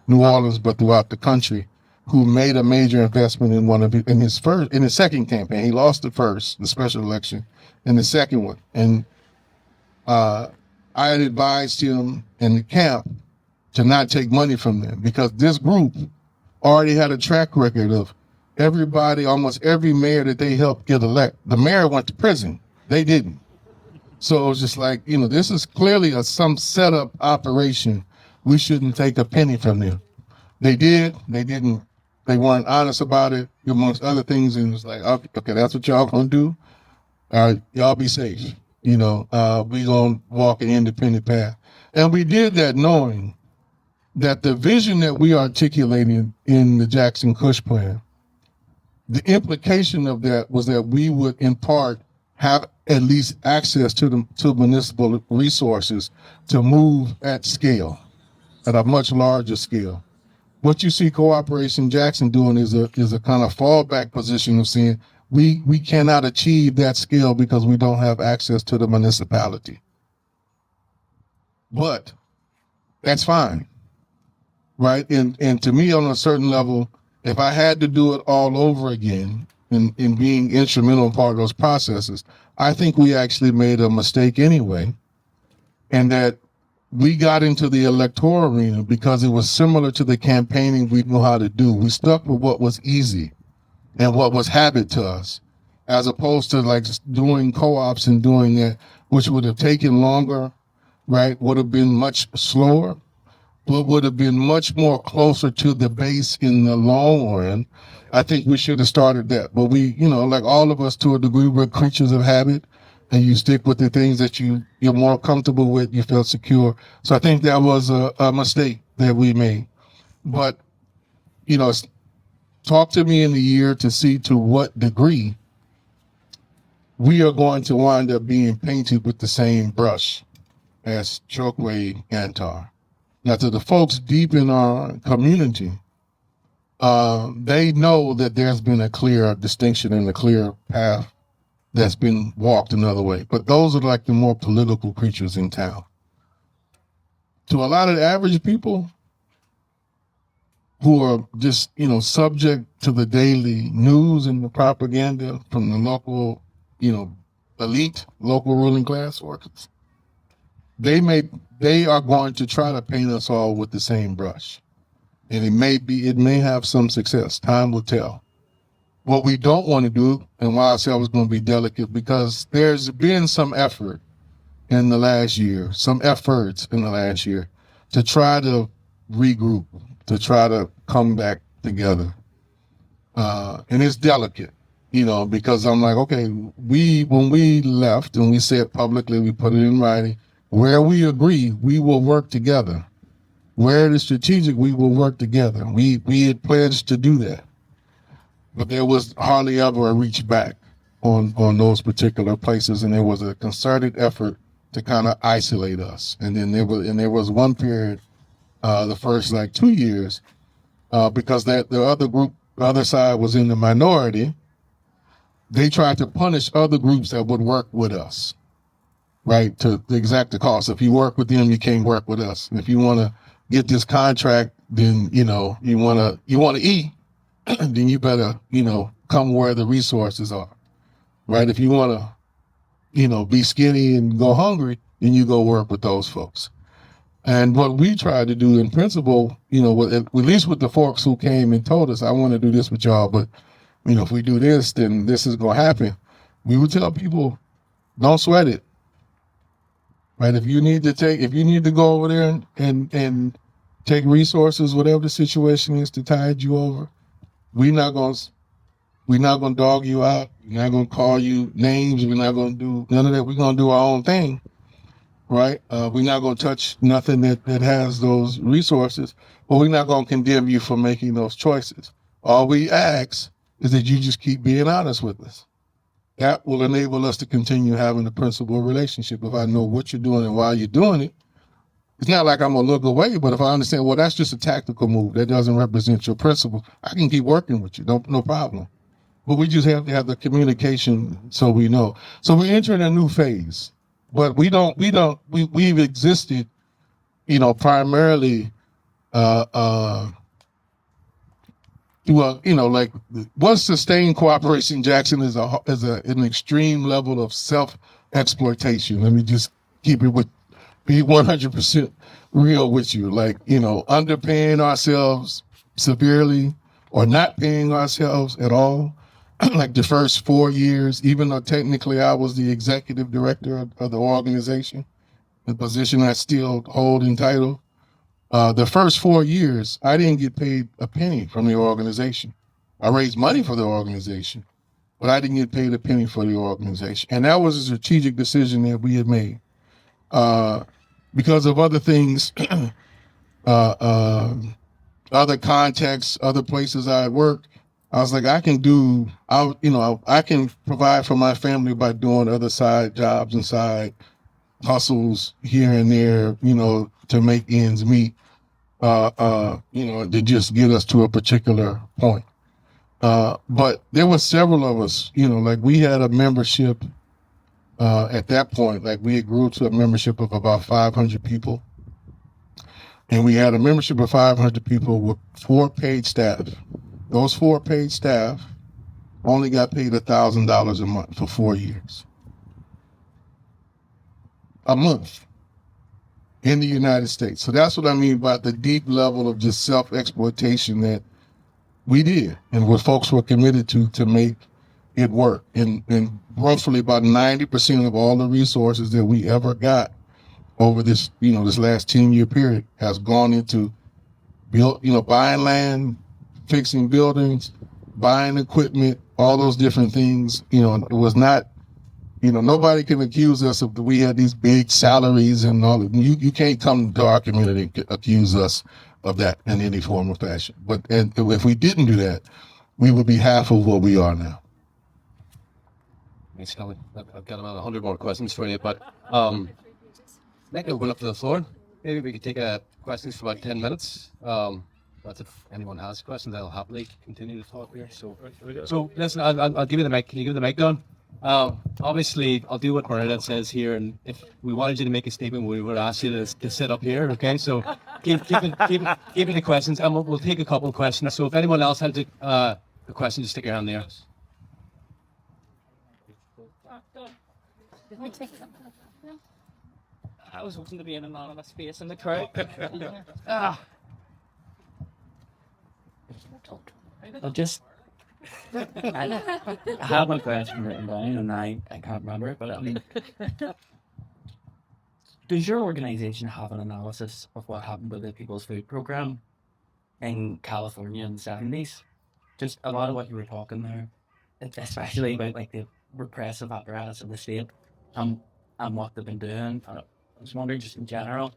Orleans, but throughout the country, who made a major investment in his second campaign. He lost the first, the special election, and the second one. And I had advised him and the camp to not take money from them, because this group already had a track record of almost every mayor that they helped get elected. The mayor went to prison. They didn't. So it was just like, this is clearly some setup operation. We shouldn't take a penny from them. They did. They didn't. They weren't honest about it, amongst other things. And it was like, okay, that's what y'all gonna do. All right, y'all be safe. We gonna walk an independent path. And we did that knowing that the vision that we articulated in the Jackson Kush plan, the implication of that was that we would, in part, have at least access to municipal resources to move at scale, at a much larger scale. What you see Cooperation Jackson doing is a kind of fallback position of saying we cannot achieve that scale because we don't have access to the municipality. But that's fine, right? And to me, on a certain level, if I had to do it all over again in being instrumental in part of those processes, I think we actually made a mistake anyway, and that we got into the electoral arena because it was similar to the campaigning we knew how to do. We stuck with what was easy and what was habit to us, as opposed to like doing co-ops and doing that, which would have taken longer, right? Would have been much slower, what would have been much more closer to the base in the long run. I think we should have started that. But we, like all of us to a degree, we're creatures of habit, and you stick with the things that you're more comfortable with, you feel secure. So I think that was a mistake that we made. But, talk to me in a year to see to what degree we are going to wind up being painted with the same brush as Chokwe Antar. Now, to the folks deep in our community, they know that there's been a clear distinction and a clear path that's been walked another way. But those are like the more political creatures in town. To a lot of the average people who are just, subject to the daily news and the propaganda from the local, elite, local ruling class workers, they are going to try to paint us all with the same brush. And it may have some success. Time will tell. What we don't want to do, and why I said I was going to be delicate, because there's been some effort in the last year, some efforts in the last year to try to regroup, to try to come back together. And it's delicate, because I'm like, okay, when we left and we said publicly, we put it in writing, where we agree, we will work together. Where it is strategic, we will work together. We had pledged to do that. But there was hardly ever a reach back on those particular places, and there was a concerted effort to kind of isolate us. And then there was one period, the first 2 years, because the other side was in the minority. They tried to punish other groups that would work with us, right? To exact the cost. If you work with them, you can't work with us. And if you want to get this contract, then you want to eat. Then you better, come where the resources are, right? If you want to, be skinny and go hungry, then you go work with those folks. And what we tried to do in principle, at least with the folks who came and told us, I want to do this with y'all, but, if we do this, then this is going to happen. We would tell people, don't sweat it, right? If you need to go over there and take resources, whatever the situation is, to tide you over, we're not gonna dog you out. We're not gonna call you names. We're not gonna do none of that. We're gonna do our own thing, right? We're not gonna touch nothing that has those resources, but we're not gonna condemn you for making those choices. All we ask is that you just keep being honest with us. That will enable us to continue having a principled relationship. If I know what you're doing and why you're doing it, it's not like I'm going to look away, but if I understand, well, that's just a tactical move. That doesn't represent your principle. I can keep working with you. No problem. But we just have to have the communication so we know. So we're entering a new phase, but we've existed, primarily, what sustained cooperation, Jackson, is an extreme level of self-exploitation. Let me just be 100% real with you. Underpaying ourselves severely or not paying ourselves at all. Like the first 4 years, even though technically I was the executive director of the organization, the position I still hold in title. The first 4 years, I didn't get paid a penny from the organization. I raised money for the organization, but I didn't get paid a penny for the organization. And that was a strategic decision that we had made. Because of other things, other contexts, other places I worked, I was like, I can provide for my family by doing other side jobs and side hustles here and there, to make ends meet, to just get us to a particular point. But there were several of us, we had a membership at that point, we had grew to a membership of about 500 people. And we had a membership of 500 people with 4 paid staff. Those 4 paid staff only got paid $1,000 a month for 4 years. A month in the United States. So that's what I mean by the deep level of just self-exploitation that we did and what folks were committed to make it work. And roughly about 90% of all the resources that we ever got over this, this last 10-year period has gone into buying land, fixing buildings, buying equipment, all those different things. It was not, nobody can accuse us of we had these big salaries and all. You can't come to our community and accuse us of that in any form or fashion. And if we didn't do that, we would be half of what we are now. Thanks, Kelly. I've got about 100 more questions for you, but next we'll open up to the floor. Maybe we could take questions for about 10 minutes. But if anyone has questions, I'll happily continue to talk here. So listen, I'll give you the mic. Can you give the mic down? Obviously, I'll do what Marissa says here, and if we wanted you to make a statement, we would ask you to sit up here, okay? So keep it the questions, and we'll take a couple of questions. So if anyone else has a question, just stick your hand there. I was hoping to be an anonymous face in the crowd. I have my question written down and I can't remember it, but I mean, does your organisation have an analysis of what happened with the People's Food Programme in California in the 70s? Just a lot of what you were talking there, especially about like the repressive apparatus of the state and what they've been doing. I was wondering just in general,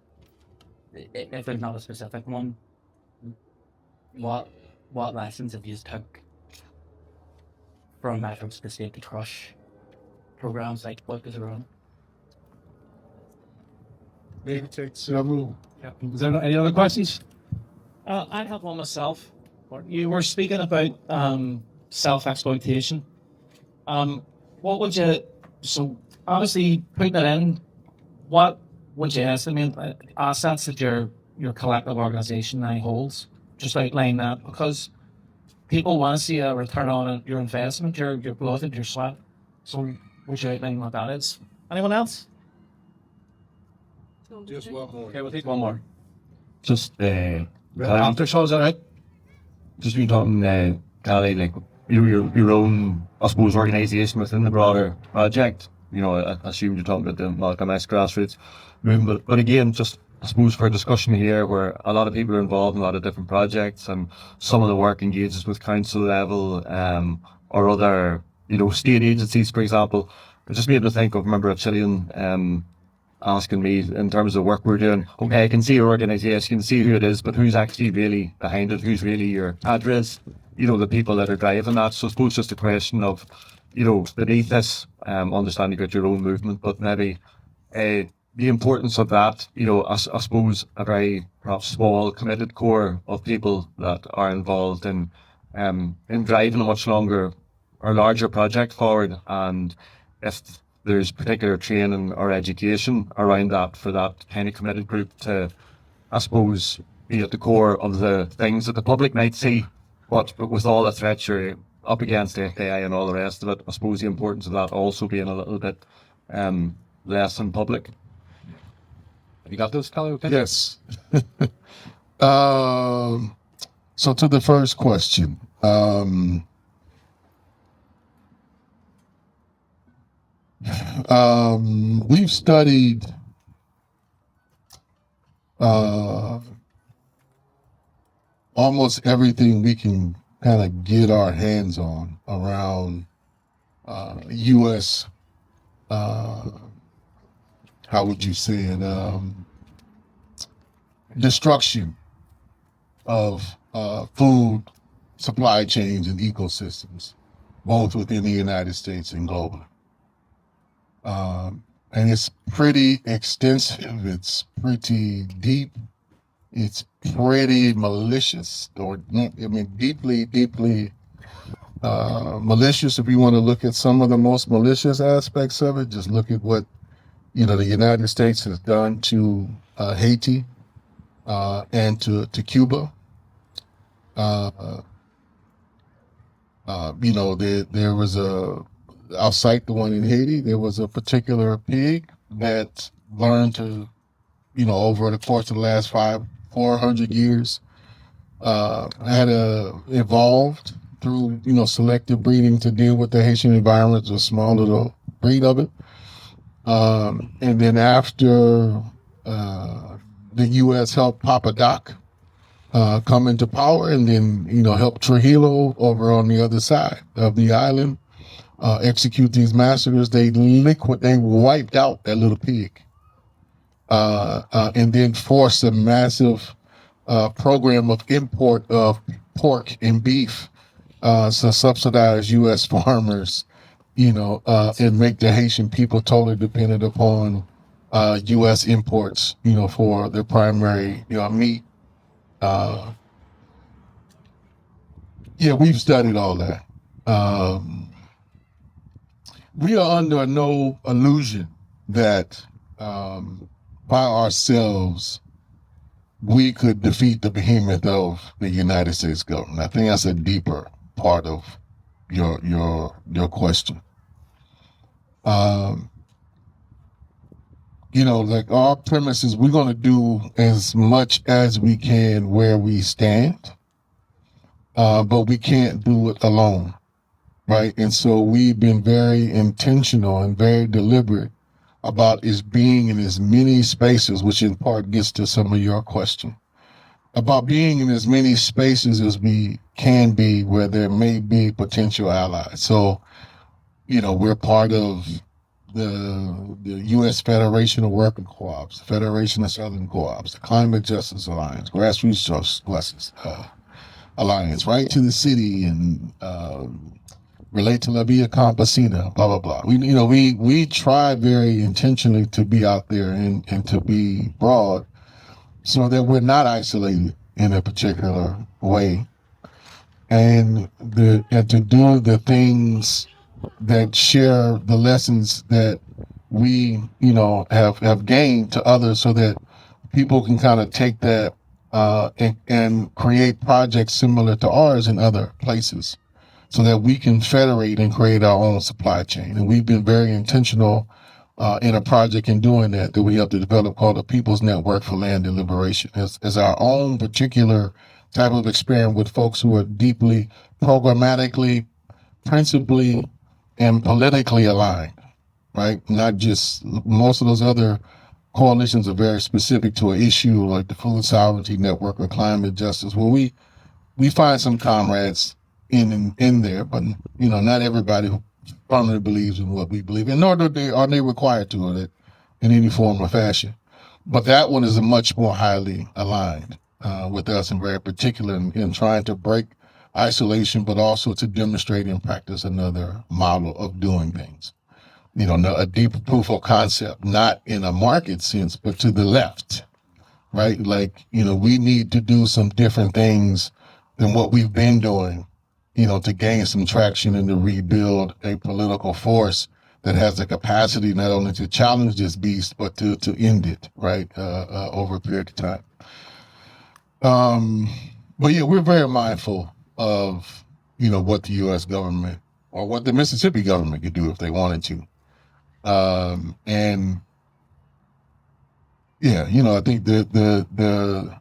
if there's not a specific one, what lessons have you took from efforts to state to crush programs like what goes around? Maybe take several. Is there any other questions? I have one myself. You were speaking about self-exploitation. What would you, so obviously putting it in, what would you estimate assets that your collective organisation now holds? Just outline that, because people want to see a return on your investment, your blood and your sweat. So would you outline what that is? Anyone else? Just one more. Okay, we'll take one more. Just After show, is that right? just been talking, Kali, like your own, I suppose, organisation within the broader project. I assume you're talking about the Malcolm X grassroots movement, but again, just I suppose for a discussion here where a lot of people are involved in a lot of different projects, and some of the work engages with council level or other, state agencies, for example. I just made me think of, remember a Chilean asking me in terms of work we're doing, okay, I can see your organisation, see who it is, but who's actually really behind it, who's really your address, the people that are driving that. So I suppose just a question of, beneath this, understanding about your own movement, but maybe the importance of that, I suppose a very perhaps small committed core of people that are involved in driving a much longer or larger project forward, and if there's particular training or education around that for that kind of committed group to, I suppose, be at the core of the things that the public might see, but with all the threats you're up against, AI and all the rest of it, I suppose the importance of that also being a little bit less in public. Have you got those, Kelly? Okay. Yes. So to the first question, we've studied almost everything we can kind of get our hands on around U.S. How would you say it? Destruction of food supply chains and ecosystems, both within the United States and globally. And it's pretty extensive, it's pretty deep, it's pretty malicious, deeply malicious. If you want to look at some of the most malicious aspects of it, just look at what the United States has done to Haiti and to Cuba. There was I'll cite the one in Haiti. There was a particular pig that learned to, over the course of the last 400 years, had evolved through, selective breeding to deal with the Haitian environment, a small little breed of it. And then after the U.S. helped Papa Doc come into power, and then help Trujillo over on the other side of the island execute these massacres. They wiped out that little pig, and then forced a massive program of import of pork and beef to subsidize U.S. farmers, and make the Haitian people totally dependent upon U.S. imports, for their primary, meat. We've studied all that. We are under no illusion that by ourselves we could defeat the behemoth of the United States government. I think that's a deeper part of your question. Like our premise is we're going to do as much as we can where we stand, but we can't do it alone, right? And so we've been very intentional and very deliberate about being in as many spaces, which in part gets to some of your question, about being in as many spaces as we can be where there may be potential allies. So, we're part of the U.S. Federation of Working Co-ops, the Federation of Southern Co-ops, the Climate Justice Alliance, Grassroots Justice Alliance, Right to the City, and Relate to La Via Campesina, blah, blah, blah. We try very intentionally to be out there and to be broad so that we're not isolated in a particular way, and to do the things that share the lessons that we, have gained to others, so that people can kind of take that and create projects similar to ours in other places, so that we can federate and create our own supply chain. And we've been very intentional in a project in doing that we helped to develop called the People's Network for Land and Liberation as our own particular type of experiment with folks who are deeply programmatically, principally, and politically aligned, right? Not just, most of those other coalitions are very specific to an issue like the Food Sovereignty Network or climate justice. Well, we find some comrades in there, but not everybody who firmly believes in what we believe in, nor are they required to in any form or fashion. But that one is a much more highly aligned with us, and very particular in trying to break isolation, but also to demonstrate and practice another model of doing things. A deeper proof of concept, not in a market sense, but to the left, right? Like, we need to do some different things than what we've been doing, to gain some traction and to rebuild a political force that has the capacity not only to challenge this beast, but to end it, right, over a period of time. But we're very mindful of, what the U.S. government or what the Mississippi government could do if they wanted to. I think the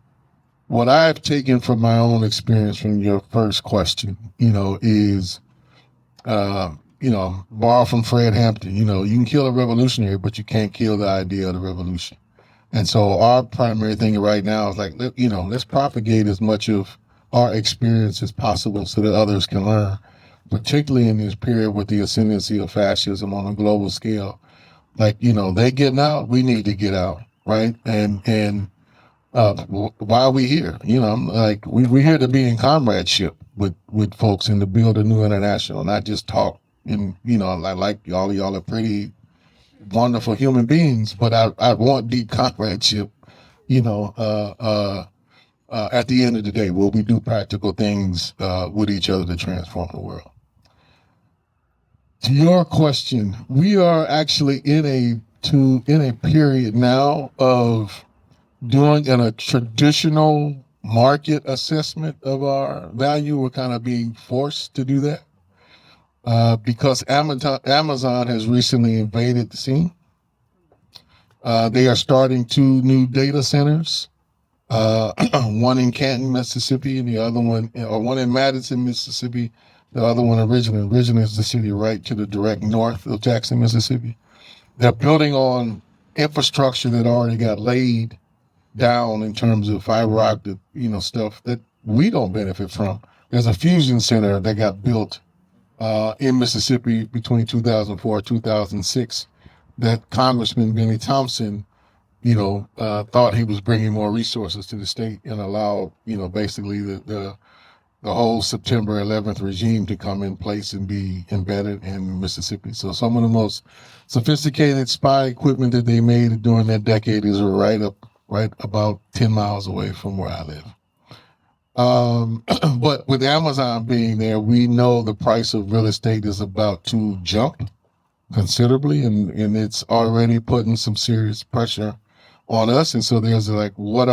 what I've taken from my own experience from your first question, is, borrow from Fred Hampton, you can kill a revolutionary, but you can't kill the idea of the revolution. And so our primary thing right now is like, let's propagate as much of our experience as possible so that others can learn, particularly in this period with the ascendancy of fascism on a global scale. Like, they getting out, we need to get out, right? And why are we here? We're here to be in comradeship with folks and to build a new international, not just talk. And, like y'all are pretty wonderful human beings, but I want deep comradeship, at the end of the day, where we do practical things with each other to transform the world. To your question, we are actually in a period now of doing a traditional market assessment of our value. We're kind of being forced to do that because Amazon has recently invaded the scene. They are starting 2 new data centers, one in Canton, Mississippi, and the other one in Madison, Mississippi. The other one originally is the city right to the direct north of Jackson, Mississippi. They're building on infrastructure that already got laid down in terms of fiber optic, stuff that we don't benefit from. There's a fusion center that got built in Mississippi between 2004 and 2006 that Congressman Benny Thompson, thought he was bringing more resources to the state and allowed, basically the whole September 11th regime to come in place and be embedded in Mississippi. So some of the most sophisticated spy equipment that they made during that decade is right about 10 miles away from where I live. But with Amazon being there, we know the price of real estate is about to jump considerably, and it's already putting some serious pressure on us. And so there's like, what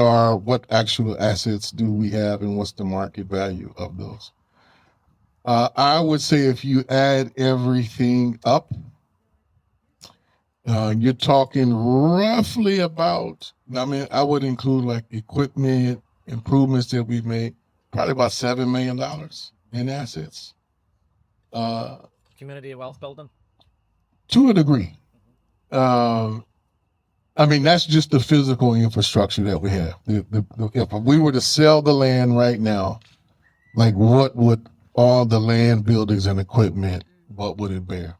actual assets do we have and what's the market value of those? I would say if you add everything up, you're talking roughly about, I would include like equipment, improvements that we've made, probably about $7 million in assets. Community wealth building? To a degree. That's just the physical infrastructure that we have. If we were to sell the land right now, like what would all the land, buildings, and equipment, what would it bear?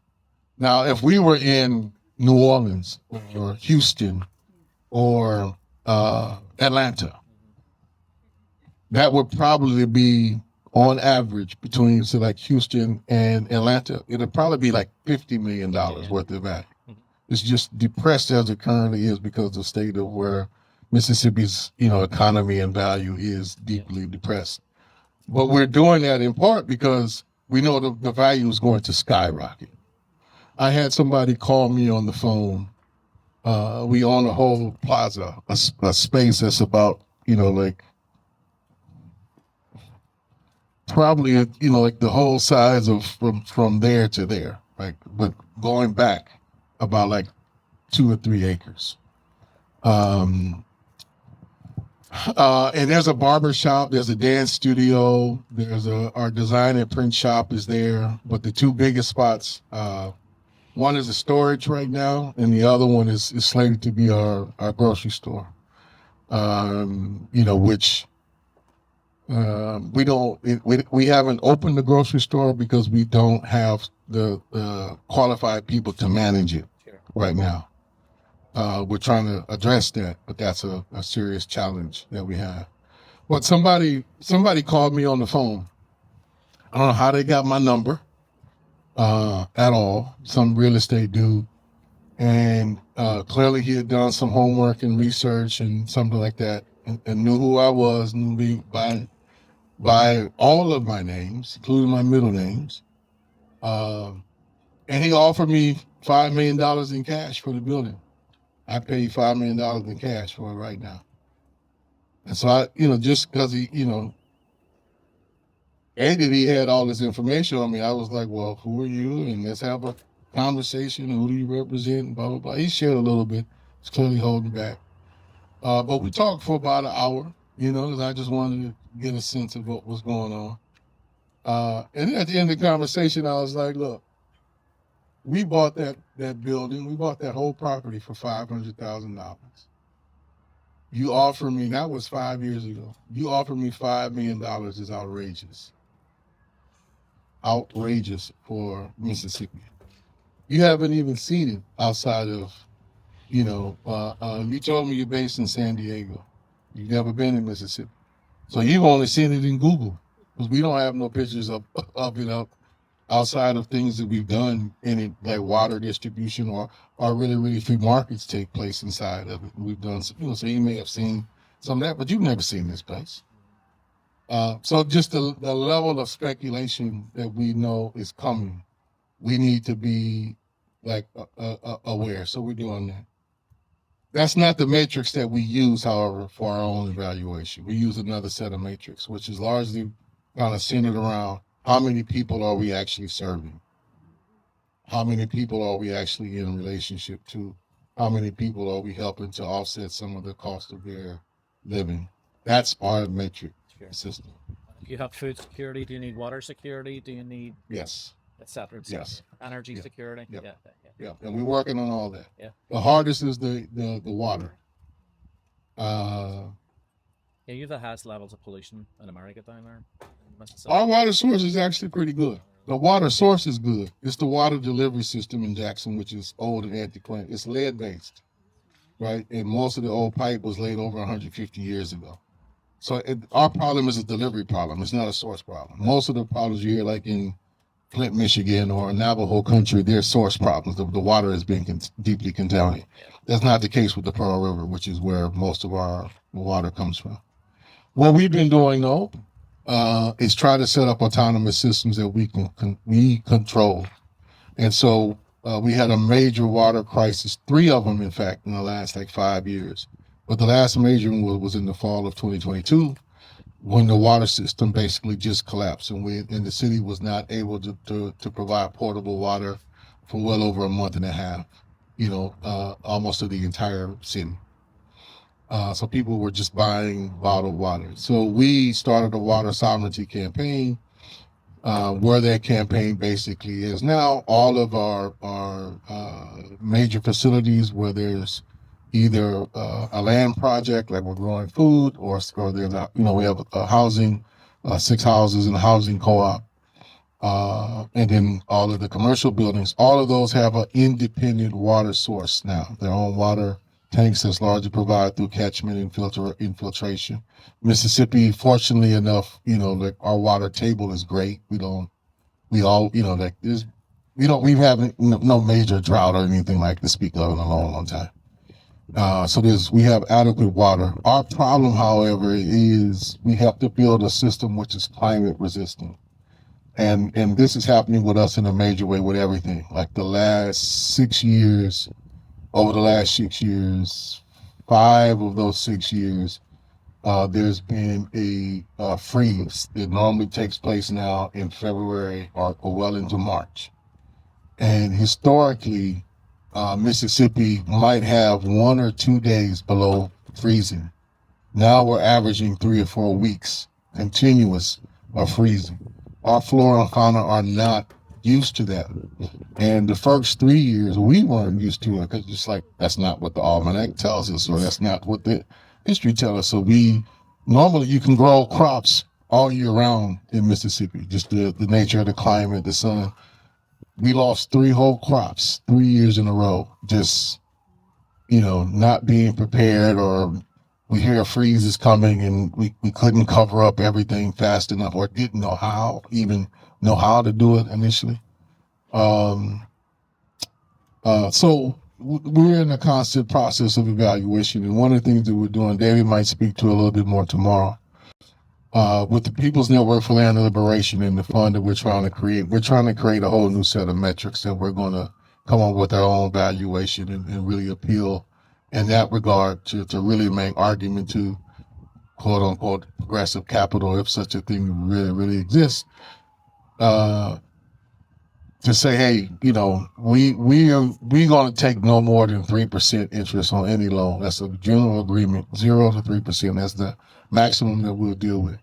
Now, if we were in New Orleans or Houston or Atlanta, that would probably be on average between like Houston and Atlanta. It'd probably be like $50 million worth of value. It's just depressed as it currently is because of the state of where Mississippi's, economy and value is deeply depressed. But we're doing that in part because we know the value is going to skyrocket. I had somebody call me on the phone. We own a whole plaza, a space that's about, probably, like the whole size of from there to there, right? But going back about like 2 or 3 acres. And there's a barber shop, there's a dance studio, our design and print shop is there. But the 2 biggest spots, one is a storage right now, and the other one is slated to be our grocery store. Which we haven't opened the grocery store because we don't have the qualified people to manage it right now. We're trying to address that, but that's a serious challenge that we have. But somebody called me on the phone. I don't know how they got my number at all. Some real estate dude. And clearly he had done some homework and research and something like that, and knew who I was, knew me by all of my names, including my middle names. And he offered me $5 million in cash for the building. I pay $5 million in cash for it right now. And so I, just because he, and he had all this information on me, I was like, well, who are you? And let's have a conversation. Who do you represent? And blah, blah, blah. He shared a little bit. He's clearly holding back. But we talked for about an hour, because I just wanted to get a sense of what was going on. And at the end of the conversation, I was like, look, we bought that building. We bought that whole property for $500,000. You offer me, that was 5 years ago. You offer me $5 million is outrageous. Outrageous for Mississippi. You haven't even seen it outside of, you told me you're based in San Diego. You've never been in Mississippi. So you've only seen it in Google, because we don't have no pictures of it up outside of things that we've done in it, like water distribution or really, really free markets take place inside of it. We've done, so you may have seen some of that, but you've never seen this place. So just the level of speculation that we know is coming, we need to be aware. So we're doing that. That's not the matrix that we use, however, for our own evaluation. We use another set of matrix, which is largely kind of centered around how many people are we actually serving? How many people are we actually in relationship to? How many people are we helping to offset some of the cost of their living? That's our metric system. If you have food security, do you need water security? Do you need... Yes. etc. Yes. Energy Yeah. security. Yeah. Yeah. Yeah, and we're working on all that. Yeah. The hardest is the water. Yeah, you have the highest levels of pollution in America down there. in Mississippi. Our water source is actually pretty good. The water source is good. It's the water delivery system in Jackson, which is old and antiquated. It's lead-based, right? And most of the old pipe was laid over 150 years ago. So our problem is a delivery problem. It's not a source problem. Most of the problems you hear, like in Flint, Michigan, or Navajo country, they're source problems. The water is being deeply contaminated. That's not the case with the Pearl River, which is where most of our water comes from. What we've been doing, though, is try to set up autonomous systems that we control. And so we had a major water crisis, 3 of them, in fact, in the last 5 years. But the last major one was in the fall of 2022, when the water system basically just collapsed, and the city was not able to provide portable water for well over a month and a half, almost to the entire city. So people were just buying bottled water. So we started a water sovereignty campaign, where that campaign basically is now all of our major facilities where there's either a land project, like we're growing food, or there's we have a housing, 6 houses in a housing co-op, and then all of the commercial buildings. All of those have an independent water source now, their own water tanks that's largely provided through catchment infiltration. Mississippi, fortunately enough, our water table is great. We haven't no major drought or anything like to speak of in a long, long time. So we have adequate water. Our problem, however, is we have to build a system which is climate resistant. And this is happening with us in a major way with everything. Like over the last 6 years, 5 of those 6 years, there's been a freeze that normally takes place now in February or well into March. And historically, Mississippi might have 1 or 2 days below freezing. Now we're averaging 3 or 4 weeks continuous of freezing. Our flora and fauna are not used to that. And the first 3 years, we weren't used to it, because it's like, that's not what the almanac tells us, or that's not what the history tells us. So normally you can grow crops all year round in Mississippi, just the nature of the climate, the sun. We lost 3 whole crops 3 years in a row, just, not being prepared, or we hear a freeze is coming and we couldn't cover up everything fast enough, or didn't know how to do it initially. So we're in a constant process of evaluation. And one of the things that we're doing, David might speak to a little bit more tomorrow, with the People's Network for Land Liberation and the fund that we're trying to create a whole new set of metrics that we're going to come up with our own valuation and really appeal in that regard to really make argument to quote unquote progressive capital, if such a thing really, really exists, to say, hey, we're going to take no more than 3% interest on any loan. That's a general agreement, 0 to 3%. That's the maximum that we'll deal with.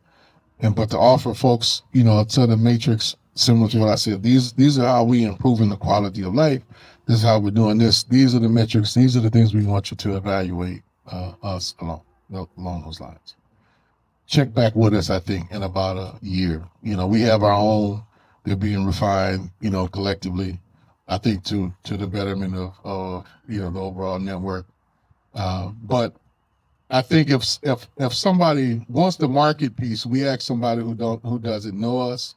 But to offer folks, a set of matrix similar to what I said, these are how we improving the quality of life. This is how we're doing this. These are the metrics. These are the things we want you to evaluate us along those lines. Check back with us, I think, in about a year. We have our own. They're being refined, collectively, I think, to the betterment of the overall network. But I think if somebody wants the market piece, we ask somebody who doesn't know us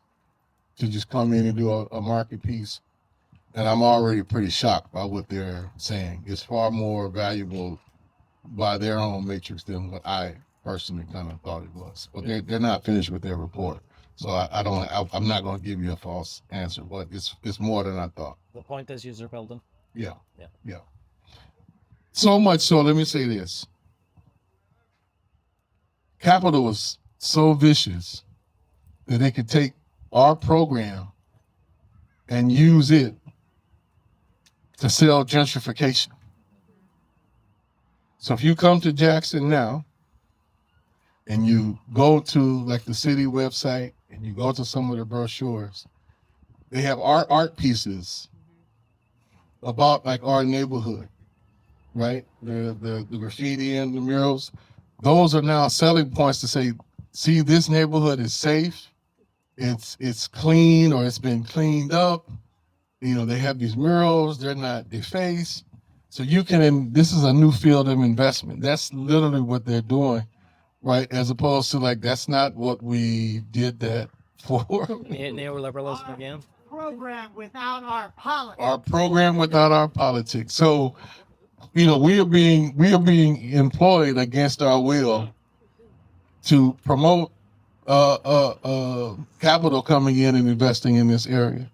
to just come in and do a market piece, and I'm already pretty shocked by what they're saying. It's far more valuable by their own matrix than what I personally kind of thought it was. But they're not finished with their report. So I'm not going to give you a false answer, but it's more than I thought. The point is user building. Yeah. So much so, let me say this. Capital is so vicious that they could take our program and use it to sell gentrification. So if you come to Jackson now and you go to the city website and you go to some of the brochures, They have art pieces about like our neighborhood, right? The graffiti and the murals. Those are now selling points to say, see, this neighborhood is safe. It's clean, or it's been cleaned up. You know, they have these murals, they're not defaced. So you can, this is a new field of investment. That's literally what they're doing, right? As opposed to like, that's not what we did that for. Neoliberalism again. Program without our politics. Our program without our politics. So, you know, we are being employed against our will to promote capital coming in and investing in this area,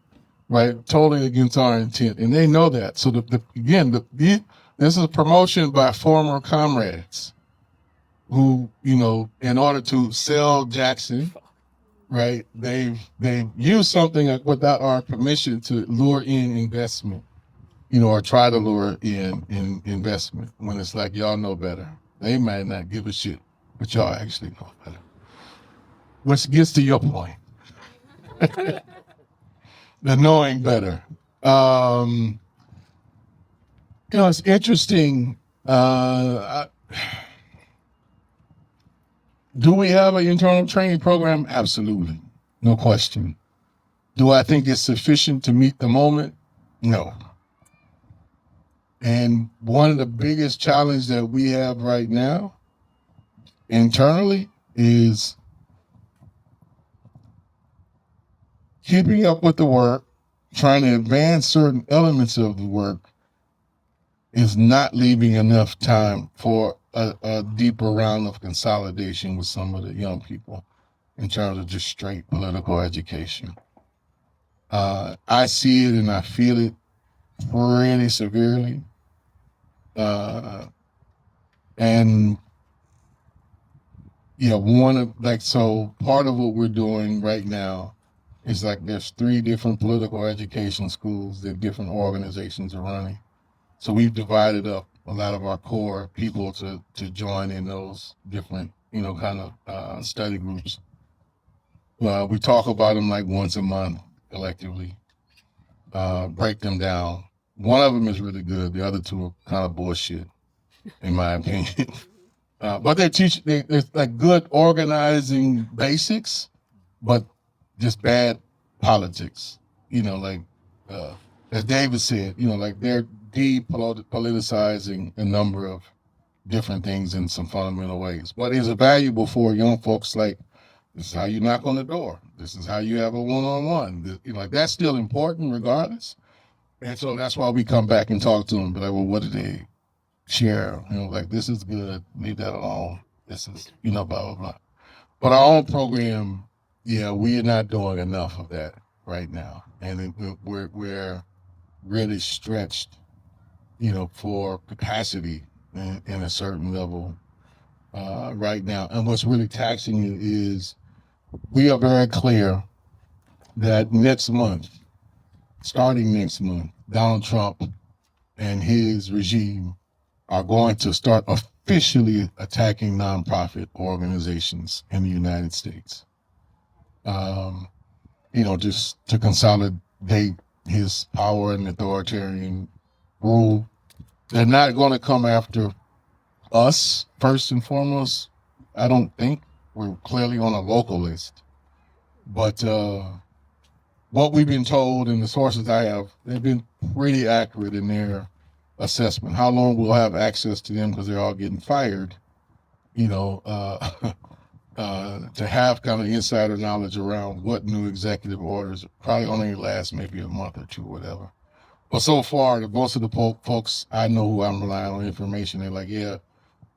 right? Totally against our intent, and they know that. So this is a promotion by former comrades who, you know, in order to sell Jackson, right? They've used something without our permission to lure in investment, you know, or try to lure in investment when it's like, y'all know better. They might not give a shit, but y'all actually know better. Which gets to your point. The knowing better. You know, it's interesting. Do we have an internal training program? Absolutely. No question. Do I think it's sufficient to meet the moment? No. And one of the biggest challenges that we have right now internally is keeping up with the work, trying to advance certain elements of the work, is not leaving enough time for a deeper round of consolidation with some of the young people in terms of just straight political education. I see it and I feel it pretty severely. And yeah, so part of what we're doing right now is like there's 3 different political education schools that different organizations are running. So we've divided up a lot of our core people to join in those different, you know, kind of study groups. We talk about them like once a month collectively, break them down. One of them is really good. The other 2 are kind of bullshit, in my opinion. But they're like good organizing basics, but just bad politics. You know, like as David said, you know, like they're depoliticizing a number of different things in some fundamental ways. But is it valuable for young folks? Like, this is how you knock on the door. This is how you have a one-on-one. You know, like that's still important regardless. And so that's why we come back and talk to them. But like, well, what did they share? You know, like this is good. Leave that alone. This is, you know, blah, blah, blah. But our own program, yeah, we are not doing enough of that right now. And we're really stretched, you know, for capacity in a certain level right now. And what's really taxing you is we are very clear that starting next month, Donald Trump and his regime are going to start officially attacking nonprofit organizations in the United States. You know, just to consolidate his power and authoritarian rule. They're not going to come after us first and foremost. I don't think. We're clearly on a local list. But what we've been told and the sources I have, they've been pretty accurate in their assessment. How long we'll have access to them because they're all getting fired, you know, to have kind of insider knowledge around what new executive orders probably only last maybe a month or 2 or whatever. But so far, most of the folks I know who I'm relying on information, they're like, yeah,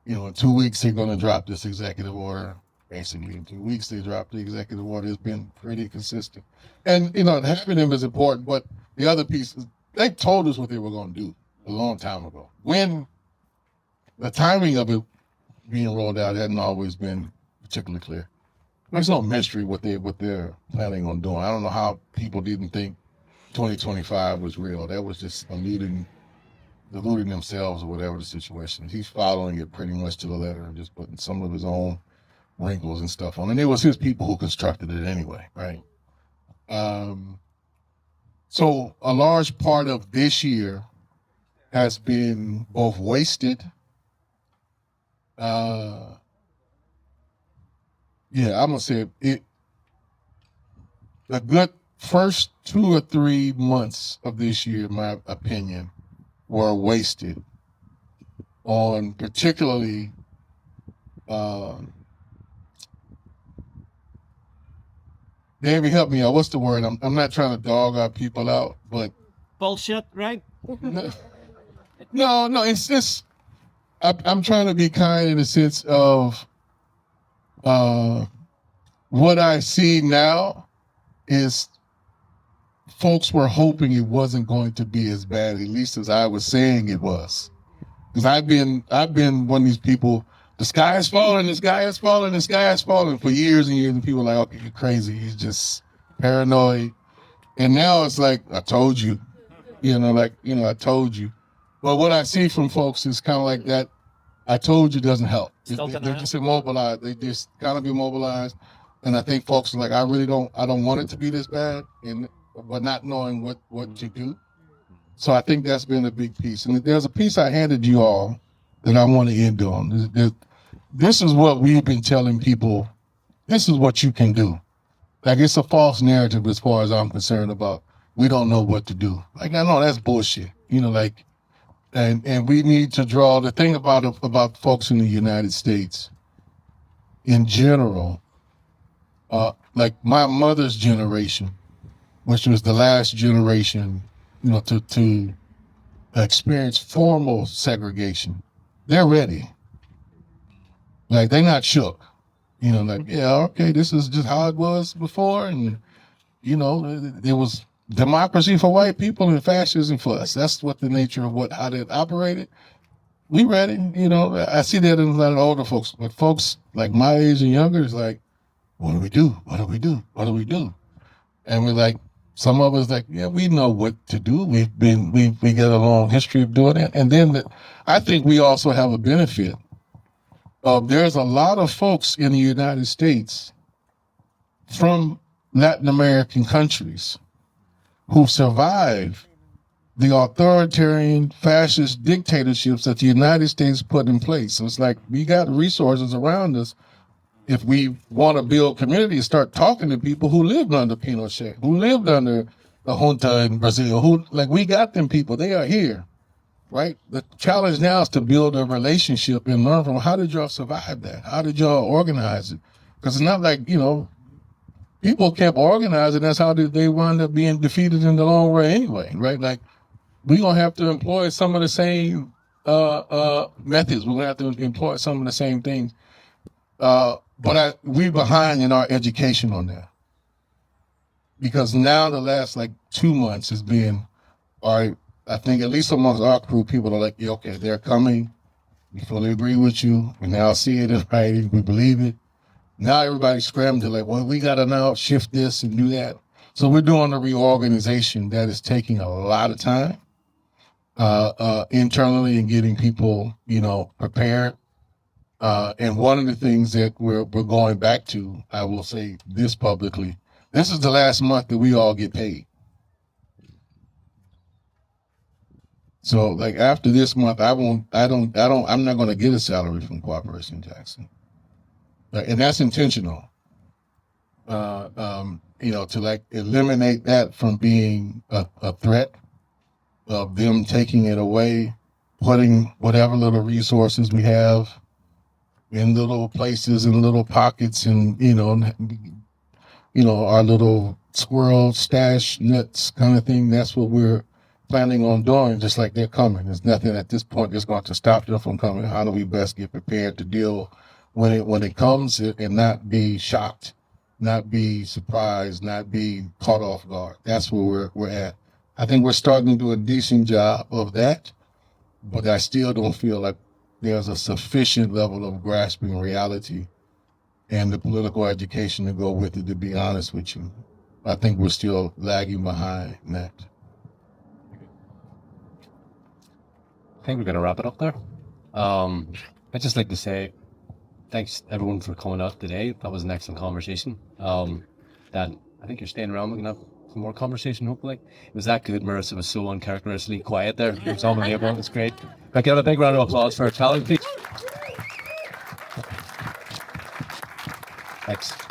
you know, in 2 weeks, they're going to drop this executive order. Basically, in 2 weeks, they dropped the executive order. It's been pretty consistent. And, you know, having them is important, but the other piece is they told us what they were going to do a long time ago. When the timing of it being rolled out hadn't always been particularly clear. There's no mystery what they're planning on doing. I don't know how people didn't think 2025 was real. That was just deluding themselves or whatever the situation is. He's following it pretty much to the letter and just putting some of his own wrinkles and stuff on. And it was his people who constructed it anyway, right? So a large part of this year has been both wasted. I'm gonna say it. A good first 2 or 3 months of this year, in my opinion, were wasted on particularly David, help me out. What's the word? I'm not trying to dog our people out, but Bullshit, right? no, it's just I'm trying to be kind in the sense of what I see now is folks were hoping it wasn't going to be as bad, at least as I was saying it was. Because I've been one of these people, the sky is falling, the sky is falling, the sky is falling for years and years, and people are like, okay, you're crazy, you're just paranoid. And now it's like, I told you, I told you. But what I see from folks is kind of like that, I told you doesn't help. They're just immobilized. They just kind of immobilized. And I think folks are like, I don't want it to be this bad, but not knowing what to do. So I think that's been a big piece. And there's a piece I handed you all that I want to end on. This is what we've been telling people. This is what you can do. Like, it's a false narrative as far as I'm concerned about we don't know what to do. Like, I know that's bullshit. And we need to draw the thing about folks in the United States in general, like my mother's generation, which was the last generation, to experience formal segregation. They're ready. Like, they're not shook. Okay, this is just how it was before. And, there was democracy for white people and fascism for us. That's what the nature of how they operated. We ready. I see that in a lot of older folks, but folks like my age and younger is like, what do we do? What do we do? What do we do? And we're like, some of us like, yeah, we know what to do. We get a long history of doing it. And then I think we also have a benefit of there's a lot of folks in the United States from Latin American countries who survived the authoritarian fascist dictatorships that the United States put in place. So it's like we got resources around us. If we want to build community, start talking to people who lived under Pinochet, who lived under the junta in Brazil, we got them people. They are here, right? The challenge now is to build a relationship and learn from how did y'all survive that? How did y'all organize it? Because it's not like, people kept organizing. That's how they wound up being defeated in the long run anyway, right? Like, we're going to have to employ some of the same methods. We're going to have to employ some of the same things. But we're behind in our education on that. Because now the last 2 months has been, all right, I think at least amongst our crew, people are like, yeah, okay, they're coming. We fully agree with you. We now see it in writing. We believe it. Now everybody's scrambling to we got to now shift this and do that. So we're doing a reorganization that is taking a lot of time internally and getting people, prepared. And one of the things that we're going back to, I will say this publicly, this is the last month that we all get paid. So after this month, I'm not going to get a salary from Cooperation Jackson. And that's intentional. To eliminate that from being a threat of them taking it away, putting whatever little resources we have in little places, in little pockets, and our little squirrel stash nuts kind of thing. That's what we're planning on doing. Just like they're coming, there's nothing at this point that's going to stop them from coming. How do we best get prepared to deal when it comes and not be shocked, not be surprised, not be caught off guard? That's where we're at. I think we're starting to do a decent job of that, but I still don't feel like there's a sufficient level of grasping reality and the political education to go with it, to be honest with you. I think we're still lagging behind that. I think we're going to wrap it up there. I'd just like to say thanks everyone for coming out today. That was an excellent conversation. Dan, I think you're staying around. We're going to have some more conversation, hopefully. It was that good. Marissa was so uncharacteristically quiet there. It was unbelievable. It was great. But give a big round of applause for Kali, please. Thanks.